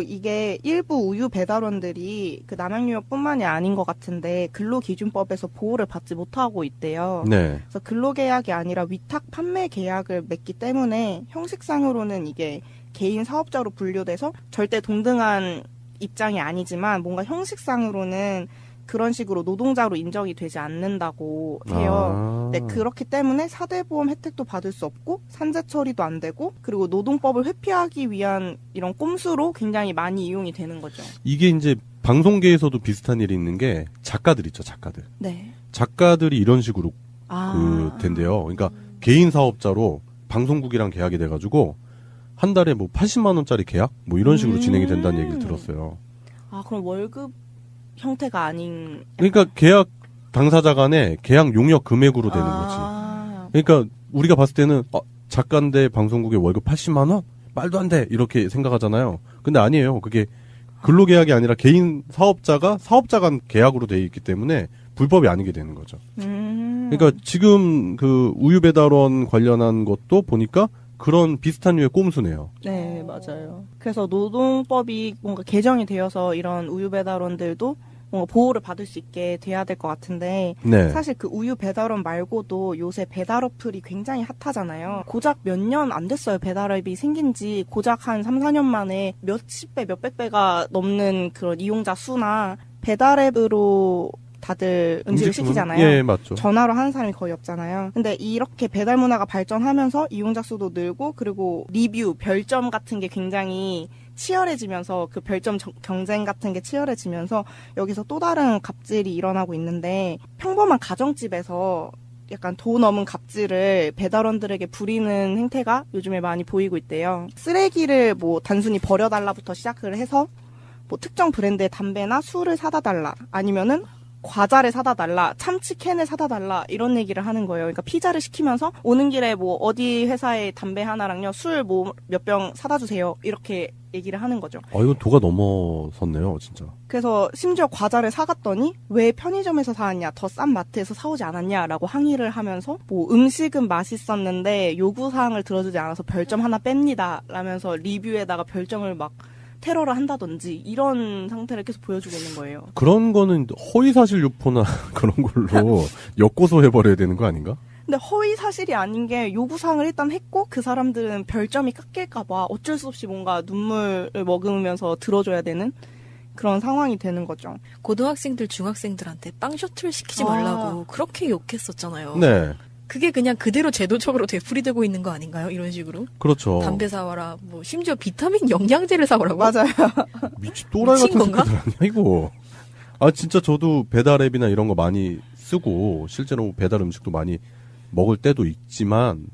이게 일부 우유 배달원들이 그 남양유업뿐만이 아닌 것 같은데 근로기준법에서 보호를 받지 못하고 있대요. 네. 그래서 근로계약이 아니라 위탁 판매 계약을 맺기 때문에 형식상으로는 이게 개인 사업자로 분류돼서 절대 동등한 입장이 아니지만 뭔가 형식상으로는 그런 식으로 노동자로 인정이 되지 않는다고 해요. 네, 그렇기 때문에 사대보험 혜택도 받을 수 없고 산재 처리도 안 되고 그리고 노동법을 회피하기 위한 이런 꼼수로 굉장히 많이 이용이 되는 거죠. 이게 이제 방송계에서도 비슷한 일이 있는 게 작가들 있죠, 작가들. 네. 작가들이 이런 식으로 된대요. 그러니까 개인 사업자로 방송국이랑 계약이 돼가지고 한 달에 뭐 80만 원짜리 계약 뭐 이런 식으로 진행이 된다는 얘기를 들었어요. 그럼 월급 형태가 아닌. 그러니까 계약 당사자 간에 계약 용역 금액으로 되는 거지. 그러니까 우리가 봤을 때는 작가인데 방송국의 월급 80만 원? 말도 안 돼. 이렇게 생각하잖아요. 근데 아니에요. 그게 근로계약이 아니라 개인 사업자가 사업자 간 계약으로 돼 있기 때문에 불법이 아니게 되는 거죠. 그러니까 지금 그 우유 배달원 관련한 것도 보니까 그런 비슷한 류의 꼼수네요. 네, 맞아요. 그래서 노동법이 뭔가 개정이 되어서 이런 우유 배달원들도 뭔가 보호를 받을 수 있게 돼야 될 것 같은데 네. 사실 그 우유 배달원 말고도 요새 배달 어플이 굉장히 핫하잖아요. 고작 몇 년 안 됐어요. 배달앱이 생긴 지 고작 한 3, 4년 만에 몇십 배, 몇백 배가 넘는 그런 이용자 수나 배달앱으로 다들 음식을 시키잖아요. 예, 맞죠. 전화로 하는 사람이 거의 없잖아요. 근데 이렇게 배달 문화가 발전하면서 이용자 수도 늘고 그리고 리뷰, 별점 같은 게 굉장히 치열해지면서 그 별점 경쟁 같은 게 치열해지면서 여기서 또 다른 갑질이 일어나고 있는데 평범한 가정집에서 약간 돈 넘은 갑질을 배달원들에게 부리는 행태가 요즘에 많이 보이고 있대요. 쓰레기를 뭐 단순히 버려달라부터 시작을 해서 뭐 특정 브랜드의 담배나 술을 사다 달라 아니면은 과자를 사다 달라 참치캔을 사다 달라 이런 얘기를 하는 거예요. 그러니까 피자를 시키면서 오는 길에 뭐 어디 회사에 담배 하나랑요 술 뭐 몇 병 사다 주세요 이렇게 얘기를 하는 거죠. 이건 도가 넘어섰네요, 진짜. 그래서 심지어 과자를 사갔더니 왜 편의점에서 사왔냐, 더 싼 마트에서 사오지 않았냐라고 항의를 하면서 뭐 음식은 맛있었는데 요구사항을 들어주지 않아서 별점 하나 뺍니다 라면서 리뷰에다가 별점을 막 테러를 한다든지 이런 상태를 계속 보여주고 있는 거예요. 그런 거는 허위사실 유포나 그런 걸로 역고소해버려야 되는 거 아닌가? 근데 허위 사실이 아닌 게 요구사항을 일단 했고 그 사람들은 별점이 깎일까봐 어쩔 수 없이 뭔가 눈물을 머금으면서 들어줘야 되는 그런 상황이 되는 거죠. 고등학생들, 중학생들한테 빵 셔틀 시키지 말라고 그렇게 욕했었잖아요. 네. 그게 그냥 그대로 제도적으로 되풀이되고 있는 거 아닌가요? 이런 식으로. 그렇죠. 담배 사와라. 뭐 심지어 비타민 영양제를 사오라고. 맞아요. 미친 또라이 같은 건가? 새끼들 아니야 이거. 아 진짜 저도 배달 앱이나 이런 거 많이 쓰고 실제로 배달 음식도 많이 먹을 때도 있지만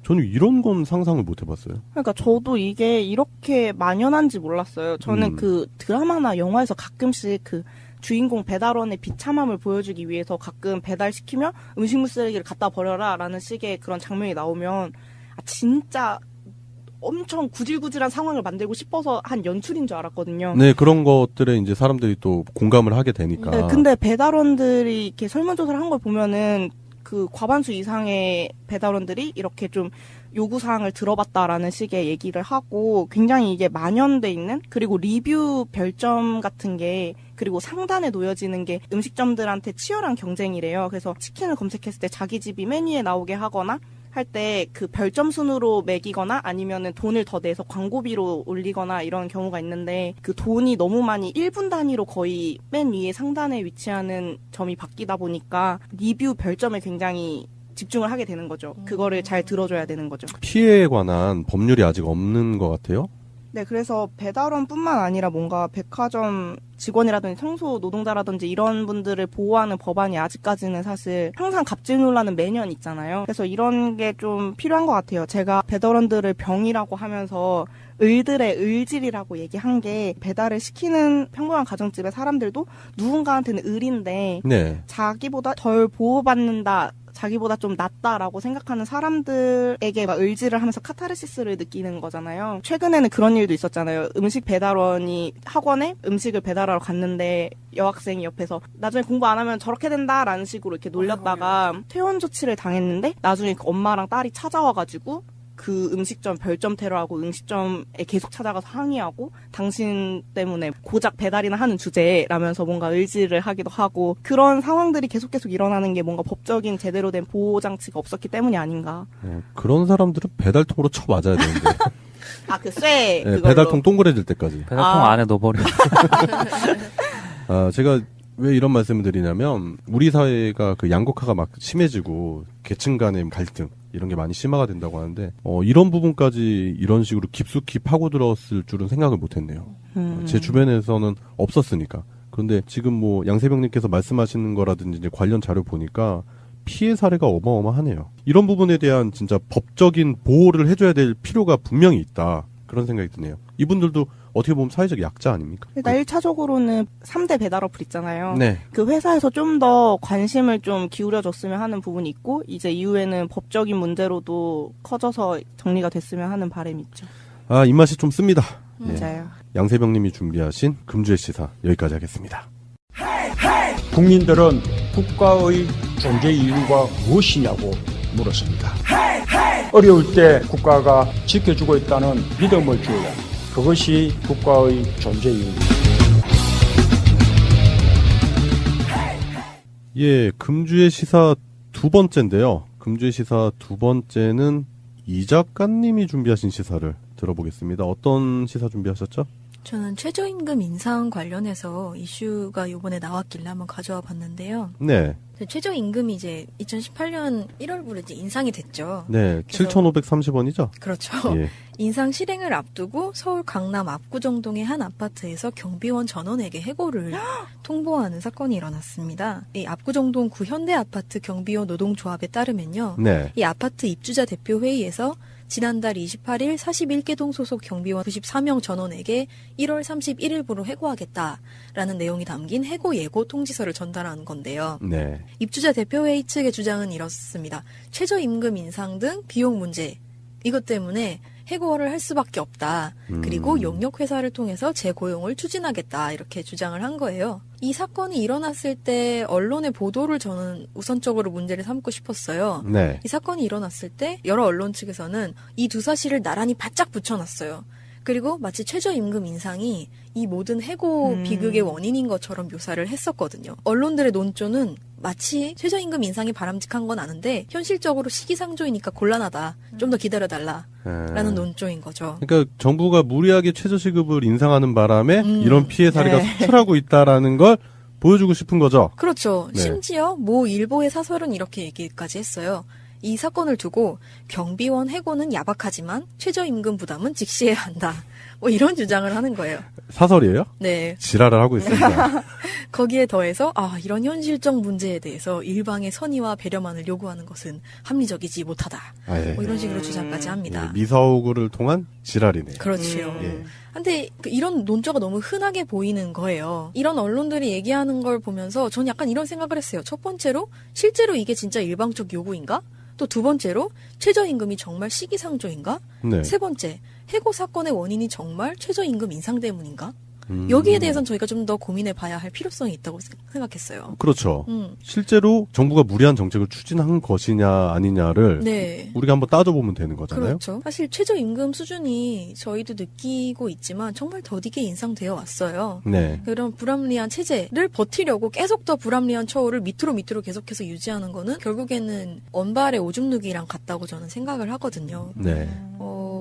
저는 이런 건 상상을 못 해봤어요. 그러니까 저도 이게 이렇게 만연한지 몰랐어요. 저는 그 드라마나 영화에서 가끔씩 그 주인공 배달원의 비참함을 보여주기 위해서 가끔 배달시키면 음식물 쓰레기를 갖다 버려라 라는 식의 그런 장면이 나오면 진짜 엄청 구질구질한 상황을 만들고 싶어서 한 연출인 줄 알았거든요. 네, 그런 것들에 이제 사람들이 또 공감을 하게 되니까. 네, 근데 배달원들이 이렇게 설문조사를 한 걸 보면은 그 과반수 이상의 배달원들이 이렇게 좀 요구사항을 들어봤다라는 식의 얘기를 하고 굉장히 이게 만연돼 있는 그리고 리뷰 별점 같은 게 그리고 상단에 놓여지는 게 음식점들한테 치열한 경쟁이래요. 그래서 치킨을 검색했을 때 자기 집이 메뉴에 나오게 하거나 할 때 그 별점 순으로 매기거나 아니면은 돈을 더 내서 광고비로 올리거나 이런 경우가 있는데 그 돈이 너무 많이 1분 단위로 거의 맨 위에 상단에 위치하는 점이 바뀌다 보니까 리뷰 별점에 굉장히 집중을 하게 되는 거죠. 그거를 잘 들어줘야 되는 거죠. 피해에 관한 법률이 아직 없는 것 같아요. 네, 그래서 배달원뿐만 아니라 뭔가 백화점 직원이라든지 청소 노동자라든지 이런 분들을 보호하는 법안이 아직까지는 사실 항상 갑질 논란은 매년 있잖아요. 그래서 이런 게 좀 필요한 것 같아요. 제가 배달원들을 병이라고 하면서 을들의 을질이라고 얘기한 게 배달을 시키는 평범한 가정집의 사람들도 누군가한테는 을인데 네. 자기보다 덜 보호받는다. 자기보다 좀 낫다라고 생각하는 사람들에게 막 을지를 하면서 카타르시스를 느끼는 거잖아요. 최근에는 그런 일도 있었잖아요. 음식 배달원이 학원에 음식을 배달하러 갔는데 여학생이 옆에서 나중에 공부 안 하면 저렇게 된다라는 식으로 이렇게 놀렸다가 퇴원 조치를 당했는데 나중에 그 엄마랑 딸이 찾아와가지고 그 음식점 별점 테러하고 음식점에 계속 찾아가서 항의하고 당신 때문에 고작 배달이나 하는 주제라면서 뭔가 의지를 하기도 하고 그런 상황들이 계속 일어나는 게 뭔가 법적인 제대로 된 보호장치가 없었기 때문이 아닌가. 그런 사람들은 배달통으로 쳐 맞아야 되는데. 아, 그 쇠. 네, 배달통 동그래질 때까지. 배달통 안에 넣어버려. 제가 왜 이런 말씀을 드리냐면 우리 사회가 그 양극화가 막 심해지고 계층 간의 갈등 이런 게 많이 심화가 된다고 하는데 이런 부분까지 이런 식으로 깊숙이 파고들었을 줄은 생각을 못했네요. 제 주변에서는 없었으니까. 그런데 지금 뭐 양세병님께서 말씀하시는 거라든지 이제 관련 자료 보니까 피해 사례가 어마어마하네요. 이런 부분에 대한 진짜 법적인 보호를 해줘야 될 필요가 분명히 있다. 그런 생각이 드네요. 이분들도 어떻게 보면 사회적 약자 아닙니까? 일단 1차적으로는 3대 배달 어플 있잖아요. 네. 그 회사에서 좀 더 관심을 좀 기울여줬으면 하는 부분이 있고 이제 이후에는 법적인 문제로도 커져서 정리가 됐으면 하는 바람이 있죠. 입맛이 좀 씁니다. 맞아요. 양세병님이 준비하신 금주의 시사 여기까지 하겠습니다. 국민들은 국가의 존재 이유가 무엇이냐고 물었습니다. 어려울 때 국가가 지켜주고 있다는 믿음을 주어야 그것이 국가의 존재 이유입니다. 예, 금주의 시사 두 번째인데요. 금주의 시사 두 번째는 이 작가님이 준비하신 시사를 들어보겠습니다. 어떤 시사 준비하셨죠? 저는 최저임금 인상 관련해서 이슈가 요번에 나왔길래 한번 가져와 봤는데요. 네. 최저임금이 이제 2018년 1월부로 이제 인상이 됐죠. 네. 7,530원이죠? 그렇죠. 예. 인상 실행을 앞두고 서울 강남 압구정동의 한 아파트에서 경비원 전원에게 해고를 통보하는 사건이 일어났습니다. 이 압구정동 구 현대아파트 경비원 노동조합에 따르면요. 네. 이 아파트 입주자 대표회의에서 지난달 28일 41개동 소속 경비원 94명 전원에게 1월 31일부로 해고하겠다라는 내용이 담긴 해고 예고 통지서를 전달한 건데요. 네. 입주자 대표회의 측의 주장은 이렇습니다. 최저임금 인상 등 비용 문제, 이것 때문에 해고를 할 수밖에 없다. 그리고 용역회사를 통해서 재고용을 추진하겠다. 이렇게 주장을 한 거예요. 이 사건이 일어났을 때 언론의 보도를 저는 우선적으로 문제를 삼고 싶었어요. 네. 이 사건이 일어났을 때 여러 언론 측에서는 이 두 사실을 나란히 바짝 붙여놨어요. 그리고 마치 최저임금 인상이 이 모든 해고 비극의 원인인 것처럼 묘사를 했었거든요. 언론들의 논조는 마치 최저임금 인상이 바람직한 건 아는데 현실적으로 시기상조이니까 곤란하다. 좀 더 기다려달라. 라는 논조인 거죠. 그러니까 정부가 무리하게 최저시급을 인상하는 바람에 이런 피해 사례가 속출하고 있다라는 걸 보여주고 싶은 거죠. 그렇죠. 네. 심지어 모 일보의 사설은 이렇게 얘기까지 했어요. 이 사건을 두고 경비원 해고는 야박하지만 최저임금 부담은 직시해야 한다. 뭐 이런 주장을 하는 거예요. 사설이에요? 네. 지랄을 하고 있습니다. 거기에 더해서 이런 현실적 문제에 대해서 일방의 선의와 배려만을 요구하는 것은 합리적이지 못하다. 예. 뭐 이런 식으로 주장까지 합니다. 예, 미사오구를 통한 지랄이네요. 그렇죠. 예. 근데 이런 논조가 너무 흔하게 보이는 거예요. 이런 언론들이 얘기하는 걸 보면서 전 약간 이런 생각을 했어요. 첫 번째로 실제로 이게 진짜 일방적 요구인가? 또 두 번째로 최저임금이 정말 시기상조인가? 네. 세 번째, 해고 사건의 원인이 정말 최저임금 인상 때문인가? 여기에 대해서는 저희가 좀 더 고민해 봐야 할 필요성이 있다고 생각했어요. 그렇죠. 실제로 정부가 무리한 정책을 추진한 것이냐 아니냐를 네. 우리가 한번 따져보면 되는 거잖아요. 그렇죠. 사실 최저임금 수준이 저희도 느끼고 있지만 정말 더디게 인상되어 왔어요. 네. 그런 불합리한 체제를 버티려고 계속 더 불합리한 처우를 밑으로 계속해서 유지하는 거는 결국에는 언발의 오줌 누기랑 같다고 저는 생각을 하거든요. 네.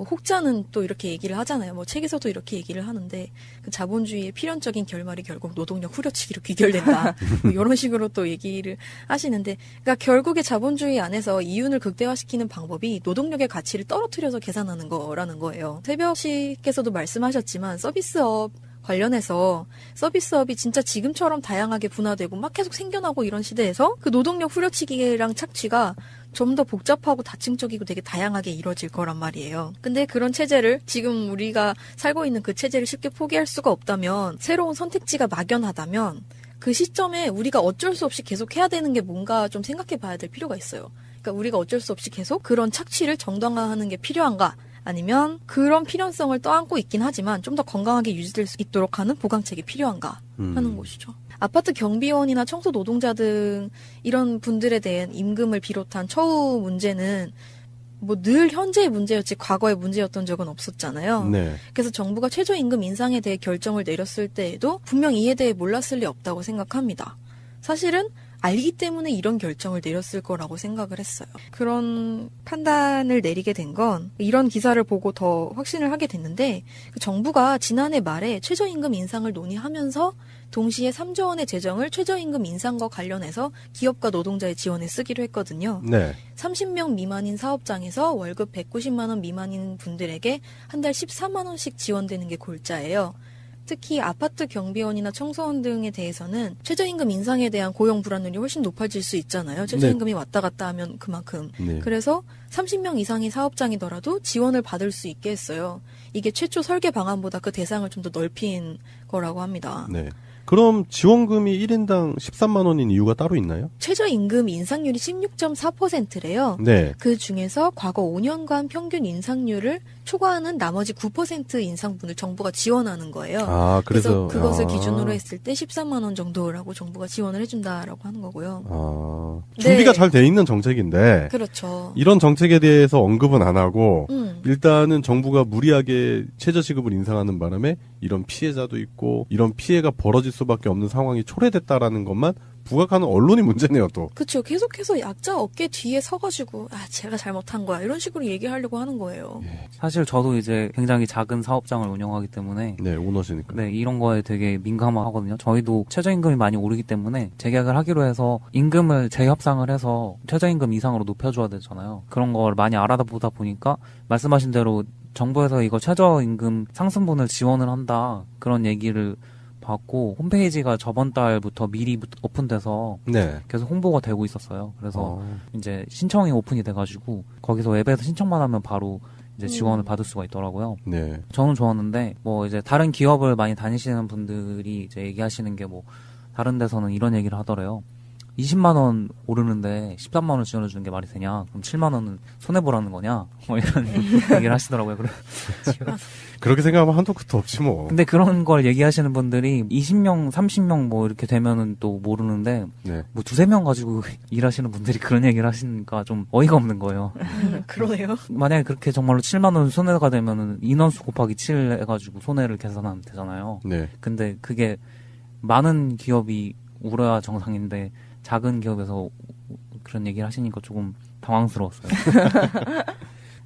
혹자는 또 이렇게 얘기를 하잖아요. 뭐 책에서도 이렇게 얘기를 하는데 그 자본주의의 필연적인 결말이 결국 노동력 후려치기로 귀결된다. 뭐 이런 식으로 또 얘기를 하시는데, 그러니까 결국에 자본주의 안에서 이윤을 극대화시키는 방법이 노동력의 가치를 떨어뜨려서 계산하는 거라는 거예요. 새벽 씨께서도 말씀하셨지만 서비스업 관련해서 서비스업이 진짜 지금처럼 다양하게 분화되고 막 계속 생겨나고 이런 시대에서 그 노동력 후려치기랑 착취가 좀 더 복잡하고 다층적이고 되게 다양하게 이루어질 거란 말이에요. 근데 그런 체제를 지금 우리가 살고 있는 그 체제를 쉽게 포기할 수가 없다면, 새로운 선택지가 막연하다면 그 시점에 우리가 어쩔 수 없이 계속 해야 되는 게 뭔가 좀 생각해 봐야 될 필요가 있어요. 그러니까 우리가 어쩔 수 없이 계속 그런 착취를 정당화하는 게 필요한가? 아니면 그런 필연성을 떠안고 있긴 하지만 좀 더 건강하게 유지될 수 있도록 하는 보강책이 필요한가 하는 것이죠. 아파트 경비원이나 청소 노동자 등 이런 분들에 대한 임금을 비롯한 처우 문제는 뭐 늘 현재의 문제였지 과거의 문제였던 적은 없었잖아요. 네. 그래서 정부가 최저임금 인상에 대해 결정을 내렸을 때에도 분명 이에 대해 몰랐을 리 없다고 생각합니다. 사실은 알기 때문에 이런 결정을 내렸을 거라고 생각을 했어요. 그런 판단을 내리게 된 건 이런 기사를 보고 더 확신을 하게 됐는데, 정부가 지난해 말에 최저임금 인상을 논의하면서 동시에 3조 원의 재정을 최저임금 인상과 관련해서 기업과 노동자의 지원에 쓰기로 했거든요. 네. 30명 미만인 사업장에서 월급 190만 원 미만인 분들에게 한 달 14만 원씩 지원되는 게 골자예요. 특히 아파트 경비원이나 청소원 등에 대해서는 최저임금 인상에 대한 고용 불안율이 훨씬 높아질 수 있잖아요. 최저임금이 왔다 갔다 하면 그만큼. 네. 그래서 30명 이상의 사업장이더라도 지원을 받을 수 있게 했어요. 이게 최초 설계 방안보다 그 대상을 좀 더 넓힌 거라고 합니다. 네. 그럼 지원금이 1인당 13만 원인 이유가 따로 있나요? 최저임금 인상률이 16.4%래요. 네. 그 중에서 과거 5년간 평균 인상률을 초과하는 나머지 9% 인상분을 정부가 지원하는 거예요. 아, 그래서 그것을 기준으로 했을 때 13만 원 정도라고 정부가 지원을 해준다라고 하는 거고요. 준비가 네. 잘 돼 있는 정책인데 그렇죠. 이런 정책에 대해서 언급은 안 하고 음. 일단은 정부가 무리하게 최저시급을 인상하는 바람에 이런 피해자도 있고 이런 피해가 벌어질 수밖에 없는 상황이 초래됐다라는 것만 부각하는 언론이 문제네요, 또. 그쵸. 계속해서 약자 어깨 뒤에 서가지고, 제가 잘못한 거야. 이런 식으로 얘기하려고 하는 거예요. 사실 저도 이제 굉장히 작은 사업장을 운영하기 때문에 네, 오너시니까. 네, 이런 거에 되게 민감하거든요. 저희도 최저임금이 많이 오르기 때문에 재계약을 하기로 해서 임금을 재협상을 해서 최저임금 이상으로 높여줘야 되잖아요. 그런 걸 많이 알아보다 보니까 말씀하신 대로 정부에서 이거 최저임금 상승분을 지원을 한다. 그런 얘기를 받고 홈페이지가 저번 달부터 미리 오픈돼서 네. 계속 홍보가 되고 있었어요. 그래서 이제 신청이 오픈이 돼가지고 거기서 웹에서 신청만 하면 바로 이제 지원을 받을 수가 있더라고요. 네. 저는 좋았는데 뭐 이제 다른 기업을 많이 다니시는 분들이 이제 얘기하시는 게 뭐 다른 데서는 이런 얘기를 하더래요. 20만 원 오르는데 13만 원 지원해 주는 게 말이 되냐? 그럼 7만 원은 손해 보라는 거냐? 뭐 이런 얘기를 하시더라고요. 그렇게 생각하면 한도 끝도 없지 뭐. 근데 그런 걸 얘기하시는 분들이 20명, 30명 뭐 이렇게 되면은 또 모르는데 네. 뭐 2-3명 가지고 일하시는 분들이 그런 얘기를 하시니까 좀 어이가 없는 거예요. 그러네요. 만약에 그렇게 정말로 7만 원 손해가 되면은 인원수 곱하기 7 해가지고 손해를 계산하면 되잖아요. 네. 근데 그게 많은 기업이 울어야 정상인데 작은 기업에서 그런 얘기를 하시니까 조금 당황스러웠어요.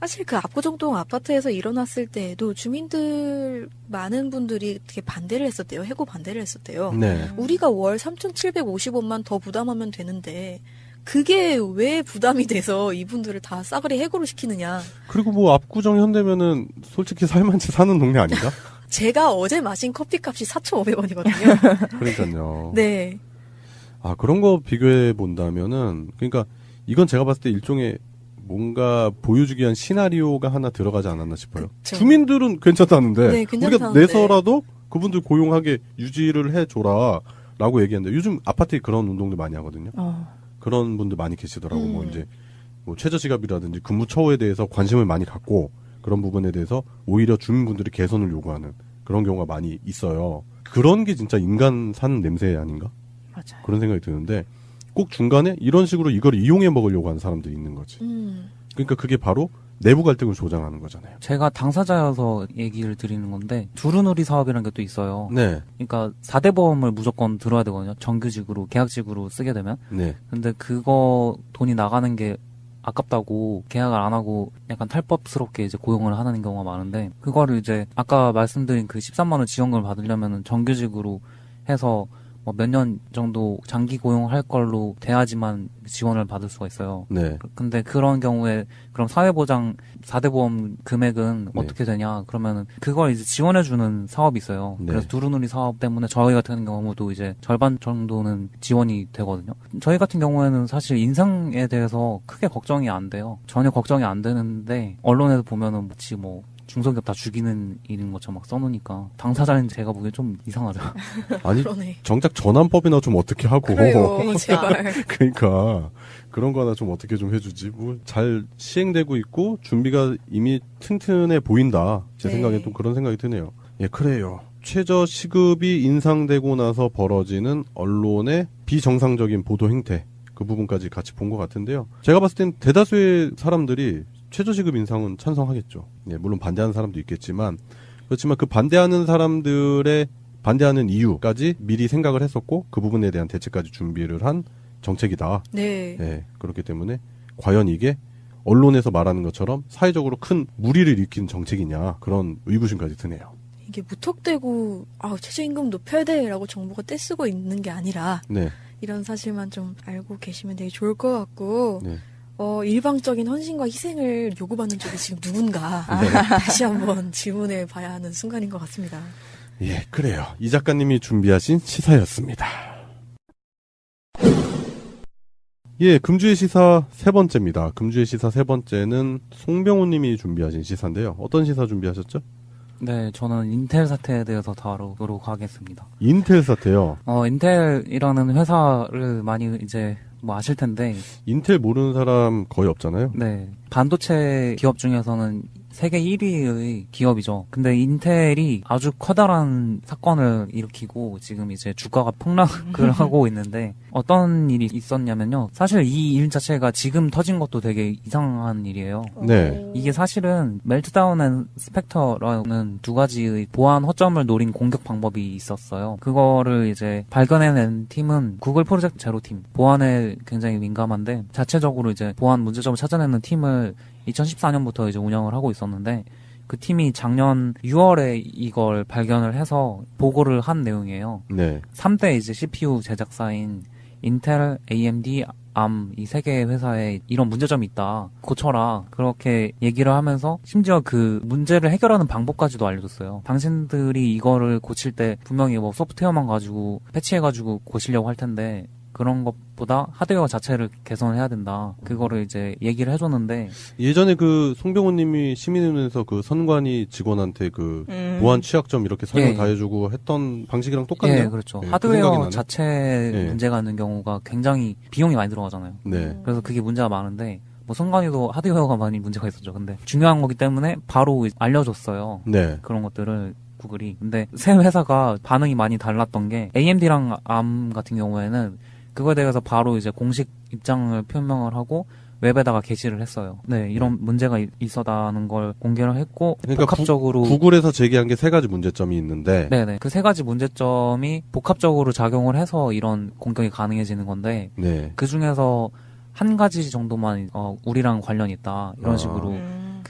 사실 그 압구정동 아파트에서 일어났을 때에도 주민들 많은 분들이 되게 반대를 했었대요. 해고 반대를 했었대요. 네. 우리가 월 3,750원만 더 부담하면 되는데 그게 왜 부담이 돼서 이분들을 다 싸그리 해고를 시키느냐. 그리고 뭐 압구정 현대면은 솔직히 살만치 사는 동네 아닌가? 제가 어제 마신 커피값이 4,500원이거든요. 그러니까요. 네. 아, 그런 거 비교해 본다면은, 그러니까 이건 제가 봤을 때 일종의 뭔가 보여주기 위한 시나리오가 하나 들어가지 않았나 싶어요. 그쵸. 주민들은 괜찮다는데, 네, 우리가 괜찮다는데. 내서라도 그분들 고용하게 유지를 해줘라 라고 얘기하는데, 요즘 아파트에 그런 운동들 많이 하거든요. 그런 분들 많이 계시더라고. 뭐 이제 뭐 최저시급이라든지 근무 처우에 대해서 관심을 많이 갖고 그런 부분에 대해서 오히려 주민분들이 개선을 요구하는 그런 경우가 많이 있어요. 그런 게 진짜 인간 사는 냄새 아닌가? 맞아요. 그런 생각이 드는데 꼭 중간에 이런 식으로 이걸 이용해 먹으려고 하는 사람들이 있는 거지. 그러니까 그게 바로 내부 갈등을 조장하는 거잖아요. 제가 당사자여서 얘기를 드리는 건데 두루누리 사업이라는 게 또 있어요. 네. 그러니까 4대 보험을 무조건 들어야 되거든요. 정규직으로 계약직으로 쓰게 되면. 네. 근데 그거 돈이 나가는 게 아깝다고 계약을 안 하고 약간 탈법스럽게 이제 고용을 하는 경우가 많은데 그거를 이제 아까 말씀드린 그 13만 원 지원금을 받으려면은 정규직으로 해서 뭐 몇 년 정도 장기 고용할 걸로 돼야지만 지원을 받을 수가 있어요. 네. 근데 그런 경우에 그럼 사회보장 4대 보험 금액은 네. 어떻게 되냐? 그러면은 그걸 이제 지원해주는 사업이 있어요. 네. 그래서 두루누리 사업 때문에 저희 같은 경우도 이제 절반 정도는 지원이 되거든요. 저희 같은 경우에는 사실 인상에 대해서 크게 걱정이 안 돼요. 전혀 걱정이 안 되는데 언론에서 보면은 마치 뭐 중소기업 다 죽이는 일인 것처럼 막 써놓으니까 당사자인 제가 보기엔 좀 이상하죠. 아니 그러네. 정작 전환법이나 좀 어떻게 하고 그래요, 제발. 그러니까 그런 거 하나 좀 어떻게 좀 해주지. 뭐 잘 시행되고 있고 준비가 이미 튼튼해 보인다. 제 네. 생각에 또 그런 생각이 드네요. 예, 그래요. 최저 시급이 인상되고 나서 벌어지는 언론의 비정상적인 보도 행태 그 부분까지 같이 본 것 같은데요. 제가 봤을 땐 대다수의 사람들이 최저시급 인상은 찬성하겠죠. 예, 물론 반대하는 사람도 있겠지만 그렇지만 그 반대하는 사람들의 반대하는 이유까지 미리 생각을 했었고 그 부분에 대한 대책까지 준비를 한 정책이다. 네. 예, 그렇기 때문에 과연 이게 언론에서 말하는 것처럼 사회적으로 큰 무리를 일으킨 정책이냐 그런 의구심까지 드네요. 이게 무턱대고 최저임금 높여야 돼라고 정부가 떼쓰고 있는 게 아니라 네. 이런 사실만 좀 알고 계시면 되게 좋을 것 같고 네. 일방적인 헌신과 희생을 요구받는 쪽이 지금 누군가 다시 한번 질문해 봐야 하는 순간인 것 같습니다. 예, 그래요. 이 작가님이 준비하신 시사였습니다. 예, 금주의 시사 세 번째입니다. 금주의 시사 세 번째는 송병호 님이 준비하신 시사인데요. 어떤 시사 준비하셨죠? 네, 저는 인텔 사태에 대해서 다루도록 하겠습니다. 인텔 사태요? 인텔이라는 회사를 많이 이제 뭐 아실 텐데. 인텔 모르는 사람 거의 없잖아요? 네. 반도체 기업 중에서는 세계 1위의 기업이죠. 근데 인텔이 아주 커다란 사건을 일으키고 지금 이제 주가가 폭락을 하고 있는데 어떤 일이 있었냐면요. 사실 이 일 자체가 지금 터진 것도 되게 이상한 일이에요. 네. 이게 사실은 멜트다운 앤 스펙터라는 두 가지의 보안 허점을 노린 공격 방법이 있었어요. 그거를 이제 발견해낸 팀은 구글 프로젝트 제로팀. 보안에 굉장히 민감한데 자체적으로 이제 보안 문제점을 찾아내는 팀을 2014년부터 이제 운영을 하고 있었는데 그 팀이 작년 6월에 이걸 발견을 해서 보고를 한 내용이에요. 네. 3대 이제 CPU 제작사인 인텔, AMD, ARM 이 세 개의 회사에 이런 문제점이 있다. 고쳐라. 그렇게 얘기를 하면서 심지어 그 문제를 해결하는 방법까지도 알려줬어요. 당신들이 이거를 고칠 때 분명히 뭐 소프트웨어만 가지고 패치해가지고 고치려고 할 텐데 그런 것보다 하드웨어 자체를 개선해야 된다. 그거를 이제 얘기를 해줬는데 예전에 그 송병호님이 시민은행에서 그 선관위 직원한테 그 보안 취약점 이렇게 설명 다 해주고 했던 방식이랑 똑같네요. 예, 그렇죠. 예, 하드웨어 그 자체 문제가 있는 경우가 굉장히 비용이 많이 들어가잖아요. 네. 그래서 그게 문제가 많은데 뭐 선관위도 하드웨어가 많이 문제가 있었죠. 근데 중요한 거기 때문에 바로 알려줬어요. 네. 그런 것들을. 구글이. 근데 새 회사가 반응이 많이 달랐던 게 AMD랑 ARM 같은 경우에는 그거에 대해서 바로 이제 공식 입장을 표명을 하고 웹에다가 게시를 했어요. 네, 이런 문제가 있었다는 걸 공개를 했고 그러니까 복합적으로 구글에서 제기한 게 세 가지 문제점이 있는데 네네 그 세 가지 문제점이 복합적으로 작용을 해서 이런 공격이 가능해지는 건데 네. 그 중에서 한 가지 정도만 우리랑 관련이 있다 이런 식으로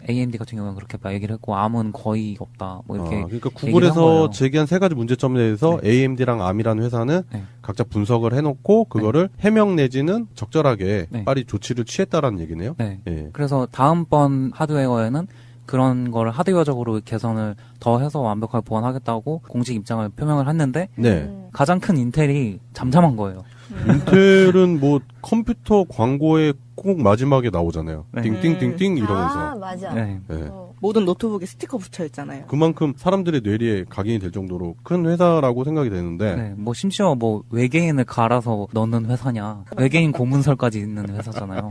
AMD 같은 경우는 그렇게 얘기를 했고 ARM은 거의 없다 뭐 이렇게 그러니까 구글에서 제기한 세 가지 문제점에 대해서 AMD랑 ARM이라는 회사는 각자 분석을 해놓고 그거를 해명 내지는 적절하게 빨리 조치를 취했다라는 얘기네요. 네. 예. 그래서 다음번 하드웨어에는 그런 거를 하드웨어적으로 개선을 더 해서 완벽하게 보완하겠다고 공식 입장을 표명을 했는데 가장 큰 인텔이 잠잠한 거예요. 인텔은 뭐 컴퓨터 광고에 꼭 마지막에 나오잖아요. 네. 띵띵띵띵 이러면서. 아, 맞아. 네. 모든 노트북에 스티커 붙여 있잖아요. 그만큼 사람들의 뇌리에 각인이 될 정도로 큰 회사라고 생각이 되는데. 네, 뭐 심지어 뭐 외계인을 갈아서 넣는 회사냐. 외계인 고문설까지 있는 회사잖아요.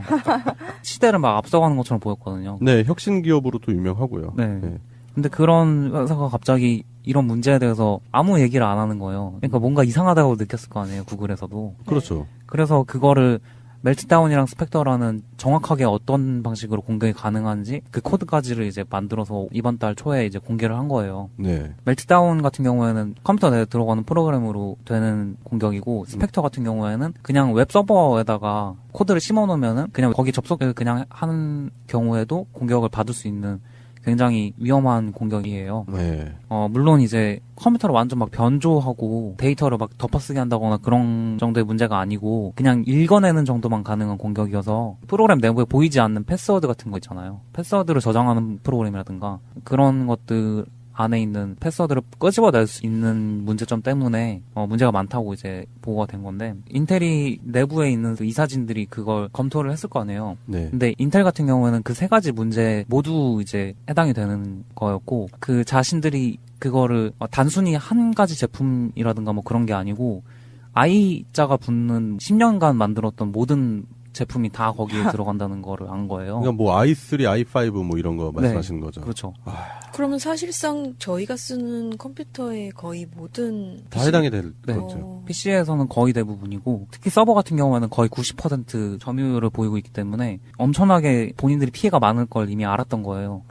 시대를 막 앞서가는 것처럼 보였거든요. 네, 혁신 기업으로 또 유명하고요. 네. 근데 그런 회사가 갑자기 이런 문제에 대해서 아무 얘기를 안 하는 거예요. 그러니까 뭔가 이상하다고 느꼈을 거 아니에요, 구글에서도. 그렇죠. 그래서 그거를 멜트다운이랑 스펙터라는 정확하게 어떤 방식으로 공격이 가능한지 그 코드까지를 이제 만들어서 이번 달 초에 이제 공개를 한 거예요. 네. 멜트다운 같은 경우에는 컴퓨터 내에 들어가는 프로그램으로 되는 공격이고 스펙터 같은 경우에는 그냥 웹 서버에다가 코드를 심어 놓으면은 그냥 거기 접속을 그냥 하는 경우에도 공격을 받을 수 있는 굉장히 위험한 공격이에요. 네. 물론 이제 컴퓨터를 완전 막 변조하고 데이터를 막 덮어쓰게 한다거나 그런 정도의 문제가 아니고 그냥 읽어내는 정도만 가능한 공격이어서 프로그램 내부에 보이지 않는 패스워드 같은 거 있잖아요. 패스워드를 저장하는 프로그램이라든가 그런 것들 안에 있는 패스워드를 끄집어낼 수 있는 문제점 때문에 문제가 많다고 이제 보고가 된 건데 인텔이 내부에 있는 그 이사진들이 그걸 검토를 했을 거 아니에요. 네. 근데 인텔 같은 경우에는 그 세 가지 문제 모두 이제 해당이 되는 거였고 그 자신들이 그거를 단순히 한 가지 제품이라든가 뭐 그런 게 아니고 I자가 붙는 10년간 만들었던 모든 제품이 다 거기에 들어간다는 거를 안 거예요. 그러니까 뭐 i3, i5 뭐 이런 거 말씀하시는 거죠. 그렇죠. 그러면 사실상 저희가 쓰는 컴퓨터의 거의 모든 다 해당이 될 거죠. PC에서는 거의 대부분이고 특히 서버 같은 경우에는 거의 90% 점유율을 보이고 있기 때문에 엄청나게 본인들이 피해가 많을 걸 이미 알았던 거예요.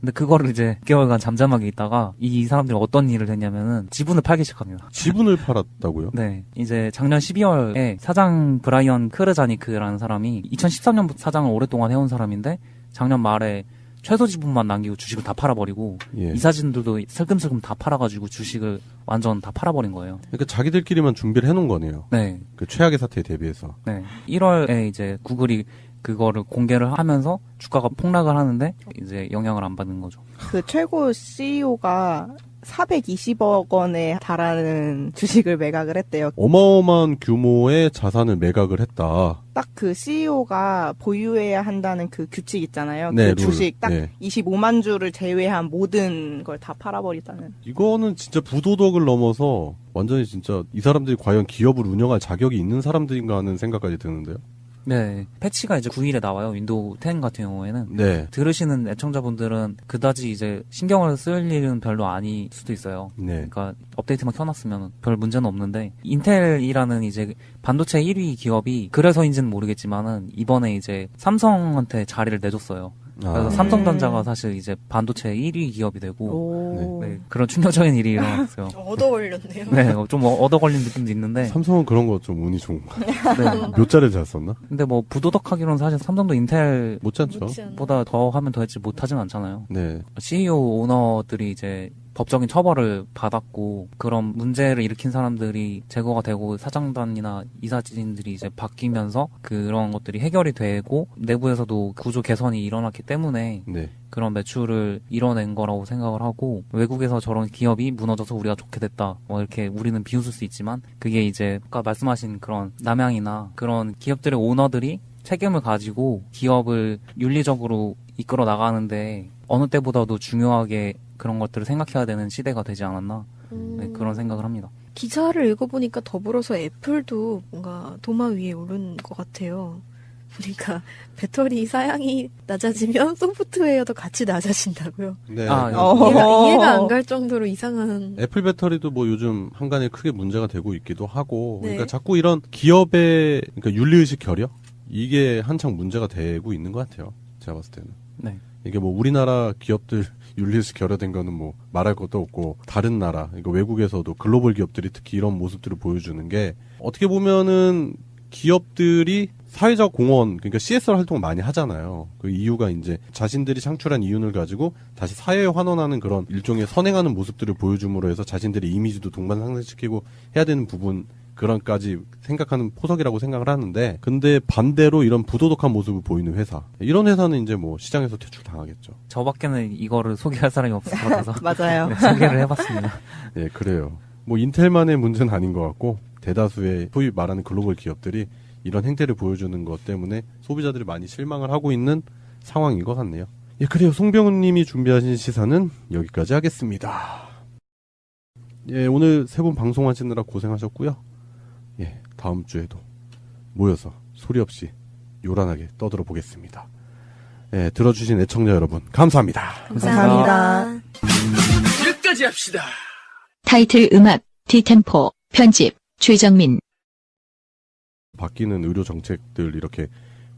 근데 그거를 이제 6개월간 잠잠하게 있다가 이 사람들이 어떤 일을 했냐면은 지분을 팔기 시작합니다. 지분을 팔았다고요? 네. 이제 작년 12월에 사장 브라이언 크르자니크라는 사람이 2013년부터 사장을 오랫동안 해온 사람인데 작년 말에 최소 지분만 남기고 주식을 다 팔아버리고 이사진들도 슬금슬금 다 팔아가지고 주식을 완전 다 팔아버린 거예요. 그러니까 자기들끼리만 준비를 해놓은 거네요. 네. 그 최악의 사태에 대비해서. 네. 1월에 이제 구글이 그거를 공개를 하면서 주가가 폭락을 하는데 이제 영향을 안 받는 거죠. 그 최고 CEO가 420억 원에 달하는 주식을 매각을 했대요. 어마어마한 규모의 자산을 매각을 했다. 딱 그 CEO가 보유해야 한다는 그 규칙 있잖아요. 네, 그 주식 딱 네. 25만 주를 제외한 모든 걸 다 팔아버리다는. 이거는 진짜 부도덕을 넘어서 완전히 진짜 이 사람들이 과연 기업을 운영할 자격이 있는 사람들인가 하는 생각까지 드는데요. 네. 패치가 이제 9일에 나와요. 윈도우 10 같은 경우에는. 네. 들으시는 애청자분들은 그다지 이제 신경을 쓸 일은 별로 아닐 수도 있어요. 네. 그러니까 업데이트만 켜놨으면 별 문제는 없는데 인텔이라는 이제 반도체 1위 기업이 그래서인지는 모르겠지만은 이번에 이제 삼성한테 자리를 내줬어요. 그래서 삼성전자가 사실 이제 반도체 1위 기업이 되고 네, 그런 충격적인 일이 일어났어요. 얻어 걸렸네요. 네, 좀 얻어 걸린 느낌도 있는데. 삼성은 그런 거 좀 운이 좋은 거 같아요. 몇 자리를 잘 썼나? 근데 뭐 부도덕하기로는 사실 삼성도 인텔 못 찾죠. 보다 더 하면 더 했지 못하진 않잖아요. 네. CEO 오너들이 이제 법적인 처벌을 받았고 그런 문제를 일으킨 사람들이 제거가 되고 사장단이나 이사진들이 이제 바뀌면서 그런 것들이 해결이 되고 내부에서도 구조 개선이 일어났기 때문에 네. 그런 매출을 이뤄낸 거라고 생각을 하고 외국에서 저런 기업이 무너져서 우리가 좋게 됐다 뭐 이렇게 우리는 비웃을 수 있지만 그게 이제 아까 말씀하신 그런 남양이나 그런 기업들의 오너들이 책임을 가지고 기업을 윤리적으로 이끌어 나가는데 어느 때보다도 중요하게 그런 것들을 생각해야 되는 시대가 되지 않았나 네, 그런 생각을 합니다. 기사를 읽어보니까 더불어서 애플도 뭔가 도마 위에 오른 것 같아요. 그러니까 배터리 사양이 낮아지면 소프트웨어도 같이 낮아진다고요. 네. 이해가 안 갈 정도로 이상한. 애플 배터리도 뭐 요즘 한간에 크게 문제가 되고 있기도 하고 네. 그러니까 자꾸 이런 기업의 그러니까 윤리의식 결여 이게 한창 문제가 되고 있는 것 같아요. 제가 봤을 때는. 네. 이게 뭐 우리나라 기업들 윤리의식 결여된 거는 뭐 말할 것도 없고 다른 나라, 그러니까 외국에서도 글로벌 기업들이 특히 이런 모습들을 보여주는 게 어떻게 보면은 기업들이 사회적 공헌, 그러니까 CSR 활동을 많이 하잖아요. 그 이유가 이제 자신들이 창출한 이윤을 가지고 다시 사회에 환원하는 그런 일종의 선행하는 모습들을 보여줌으로 해서 자신들의 이미지도 동반상승시키고 해야 되는 부분, 그런까지 생각하는 포석이라고 생각을 하는데, 근데 반대로 이런 부도덕한 모습을 보이는 회사, 이런 회사는 이제 뭐 시장에서 퇴출당하겠죠. 저밖에는 이거를 소개할 사람이 없을 것 같아서 맞아요. 네, 소개를 해봤습니다. 네, 그래요. 뭐 인텔만의 문제는 아닌 것 같고 대다수의 소위 말하는 글로벌 기업들이 이런 행태를 보여주는 것 때문에 소비자들이 많이 실망을 하고 있는 상황인 것 같네요. 예, 그래요. 송병훈 님이 준비하신 시사는 여기까지 하겠습니다. 예, 오늘 세 분 방송하시느라 고생하셨고요. 예, 다음 주에도 모여서 소리 없이 요란하게 떠들어 보겠습니다. 예, 들어주신 애청자 여러분, 감사합니다. 감사합니다. 끝까지 합시다. 타이틀 음악, 디템포, 편집, 최정민. 바뀌는 의료 정책들 이렇게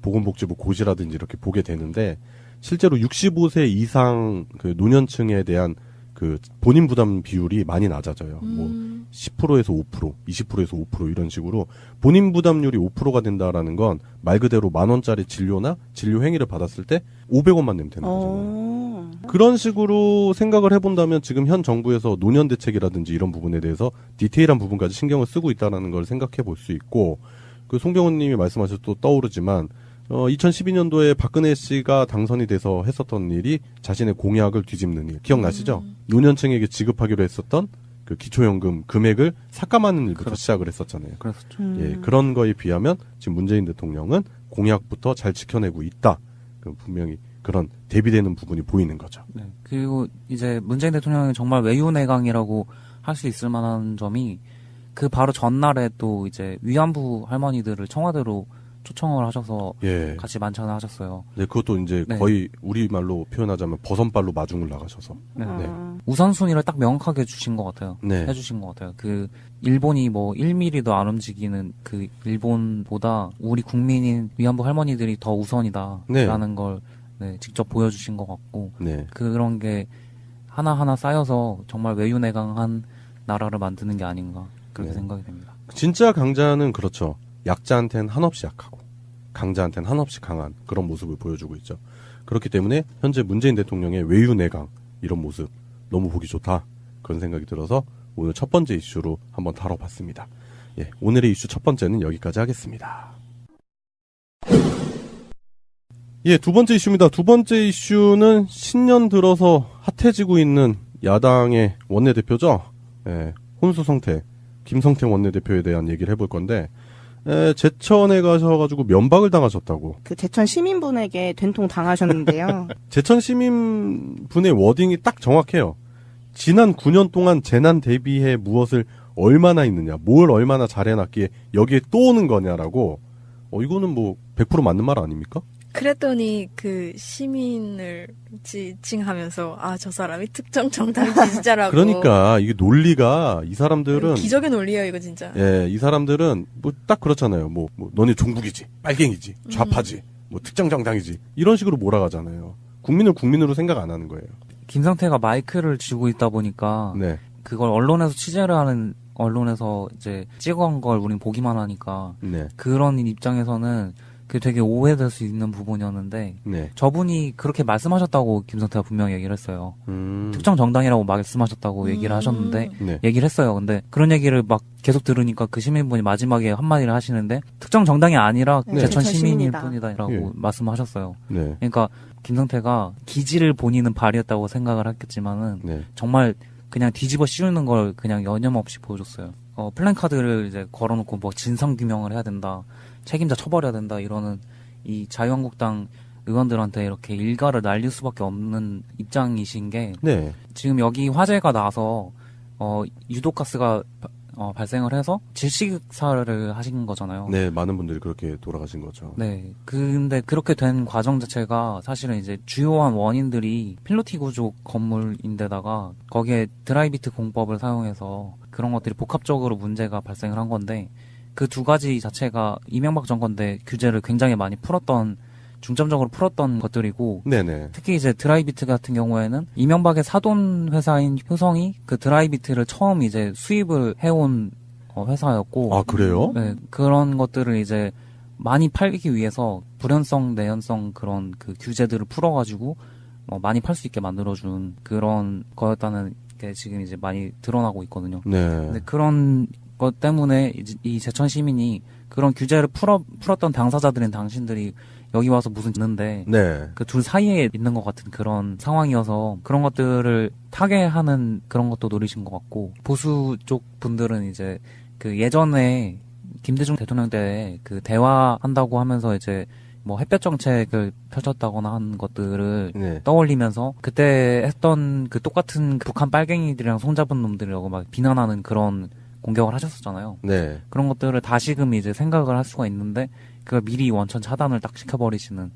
보건복지부 고시라든지 이렇게 보게 되는데 실제로 65세 이상 그 노년층에 대한 그 본인 부담 비율이 많이 낮아져요. 뭐 10%에서 5%, 20%에서 5% 이런 식으로 본인 부담률이 5%가 된다라는 건 말 그대로 10,000원짜리 진료나 진료 행위를 받았을 때 500원만 내면 되는 거잖아요. 그런 식으로 생각을 해본다면 지금 현 정부에서 노년 대책이라든지 이런 부분에 대해서 디테일한 부분까지 신경을 쓰고 있다는 걸 생각해 볼 수 있고, 그 송병훈 님이 말씀하셔서 또 떠오르지만 2012년도에 박근혜 씨가 당선이 돼서 했었던 일이 자신의 공약을 뒤집는 일 기억나시죠? 노년층에게 지급하기로 했었던 그 기초연금 금액을 삭감하는 일부터 시작을 했었잖아요. 그랬었죠. 예, 그런 거에 비하면 지금 문재인 대통령은 공약부터 잘 지켜내고 있다. 분명히 그런 대비되는 부분이 보이는 거죠. 네. 그리고 이제 문재인 대통령이 정말 외유내강이라고 할 수 있을 만한 점이 그 바로 전날에 또 이제 위안부 할머니들을 청와대로 초청을 하셔서 예. 같이 만찬을 하셨어요. 네, 그것도 이제 네. 거의 우리말로 표현하자면 버선발로 마중을 나가셔서. 네. 네. 우선순위를 딱 명확하게 주신 것 같아요. 네. 해주신 것 같아요. 그 일본이 뭐 1mm도 안 움직이는 그 일본보다 우리 국민인 위안부 할머니들이 더 우선이다라는 네. 걸 네, 직접 보여주신 것 같고 네. 그런 게 하나하나 쌓여서 정말 외유내강한 나라를 만드는 게 아닌가 그렇게 네. 생각이 됩니다. 진짜 강자는 그렇죠. 약자한테는 한없이 약하고 강자한테는 한없이 강한 그런 모습을 보여주고 있죠. 그렇기 때문에 현재 문재인 대통령의 외유내강 이런 모습 너무 보기 좋다. 그런 생각이 들어서 오늘 첫 번째 이슈로 한번 다뤄봤습니다. 예, 오늘의 이슈 첫 번째는 여기까지 하겠습니다. 예, 두 번째 이슈입니다. 두 번째 이슈는 신년 들어서 핫해지고 있는 야당의 원내대표죠. 예, 혼수성태, 김성태 원내대표에 대한 얘기를 해볼 건데, 제천에 가셔가지고 면박을 당하셨다고. 그 제천 시민분에게 된통 당하셨는데요. 제천 시민분의 워딩이 딱 정확해요. 지난 9년 동안 재난 대비해 무엇을 얼마나 했느냐, 뭘 얼마나 잘해놨기에 여기에 또 오는 거냐라고. 이거는 뭐 100% 맞는 말 아닙니까? 그랬더니 그 시민을 지칭하면서 아, 저 사람이 특정 정당 지지자라고. 그러니까 이게 논리가 이 사람들은 기적의 논리예요, 이거 진짜. 예, 이 사람들은 뭐 딱 그렇잖아요. 뭐 너네 종북이지, 빨갱이지, 좌파지, 뭐 특정 정당이지 이런 식으로 몰아가잖아요. 국민을 국민으로 생각 안 하는 거예요. 김성태가 마이크를 쥐고 있다 보니까 네, 그걸 언론에서 취재를 하는 언론에서 이제 찍어간 걸 우린 보기만 하니까 네, 그런 입장에서는 그게 되게 오해될 수 있는 부분이었는데 네. 저분이 그렇게 말씀하셨다고 김성태가 분명히 얘기를 했어요. 특정 정당이라고 말씀하셨다고 얘기를 하셨는데 네. 얘기를 했어요. 근데 그런 얘기를 막 계속 들으니까 그 시민분이 마지막에 한마디를 하시는데 특정 정당이 아니라 네. 제천 시민일 시민이다. 뿐이다라고 예. 말씀하셨어요. 네, 그러니까 김성태가 기지를 본인은 발휘했다고 생각을 했겠지만은 네. 정말 그냥 뒤집어 씌우는 걸 그냥 여념없이 보여줬어요. 플랜카드를 이제 걸어놓고 뭐 진상규명을 해야 된다, 책임자 처벌해야 된다 이러는 이 자유한국당 의원들한테 이렇게 일가를 날릴 수밖에 없는 입장이신 게 네. 지금 여기 화재가 나서 유독가스가 발생을 해서 질식사를 하신 거잖아요. 네, 많은 분들이 그렇게 돌아가신 거죠. 네. 근데 그렇게 된 과정 자체가 사실은 이제 주요한 원인들이 필로티 구조 건물인데다가 거기에 드라이비트 공법을 사용해서 그런 것들이 복합적으로 문제가 발생을 한 건데 그 두 가지 자체가 이명박 정권 때 규제를 굉장히 많이 중점적으로 풀었던 것들이고 네네. 특히 이제 드라이비트 같은 경우에는 이명박의 사돈 회사인 효성이 그 드라이비트를 처음 이제 수입을 해온 회사였고 아, 그래요? 네, 그런 것들을 이제 많이 팔기 위해서 불연성, 내연성 그런 그 규제들을 풀어가지고 많이 팔 수 있게 만들어준 그런 거였다는 게 지금 이제 많이 드러나고 있거든요. 네. 근데 그런 것 때문에 이 제천 시민이 그런 규제를 풀었던 당사자들인 당신들이 여기 와서 무슨 있는데 네. 그 둘 사이에 있는 것 같은 그런 상황이어서 그런 것들을 타개하는 그런 것도 노리신 것 같고 보수 쪽 분들은 이제 그 예전에 김대중 대통령 때 그 대화한다고 하면서 이제 뭐 햇볕 정책을 펼쳤다거나 한 것들을 네. 떠올리면서 그때 했던 그 똑같은 북한 빨갱이들이랑 손잡은 놈들이라고 막 비난하는 그런 공격을 하셨었잖아요. 네. 그런 것들을 다시금 이제 생각을 할 수가 있는데 그걸 미리 원천 차단을 딱 시켜버리시는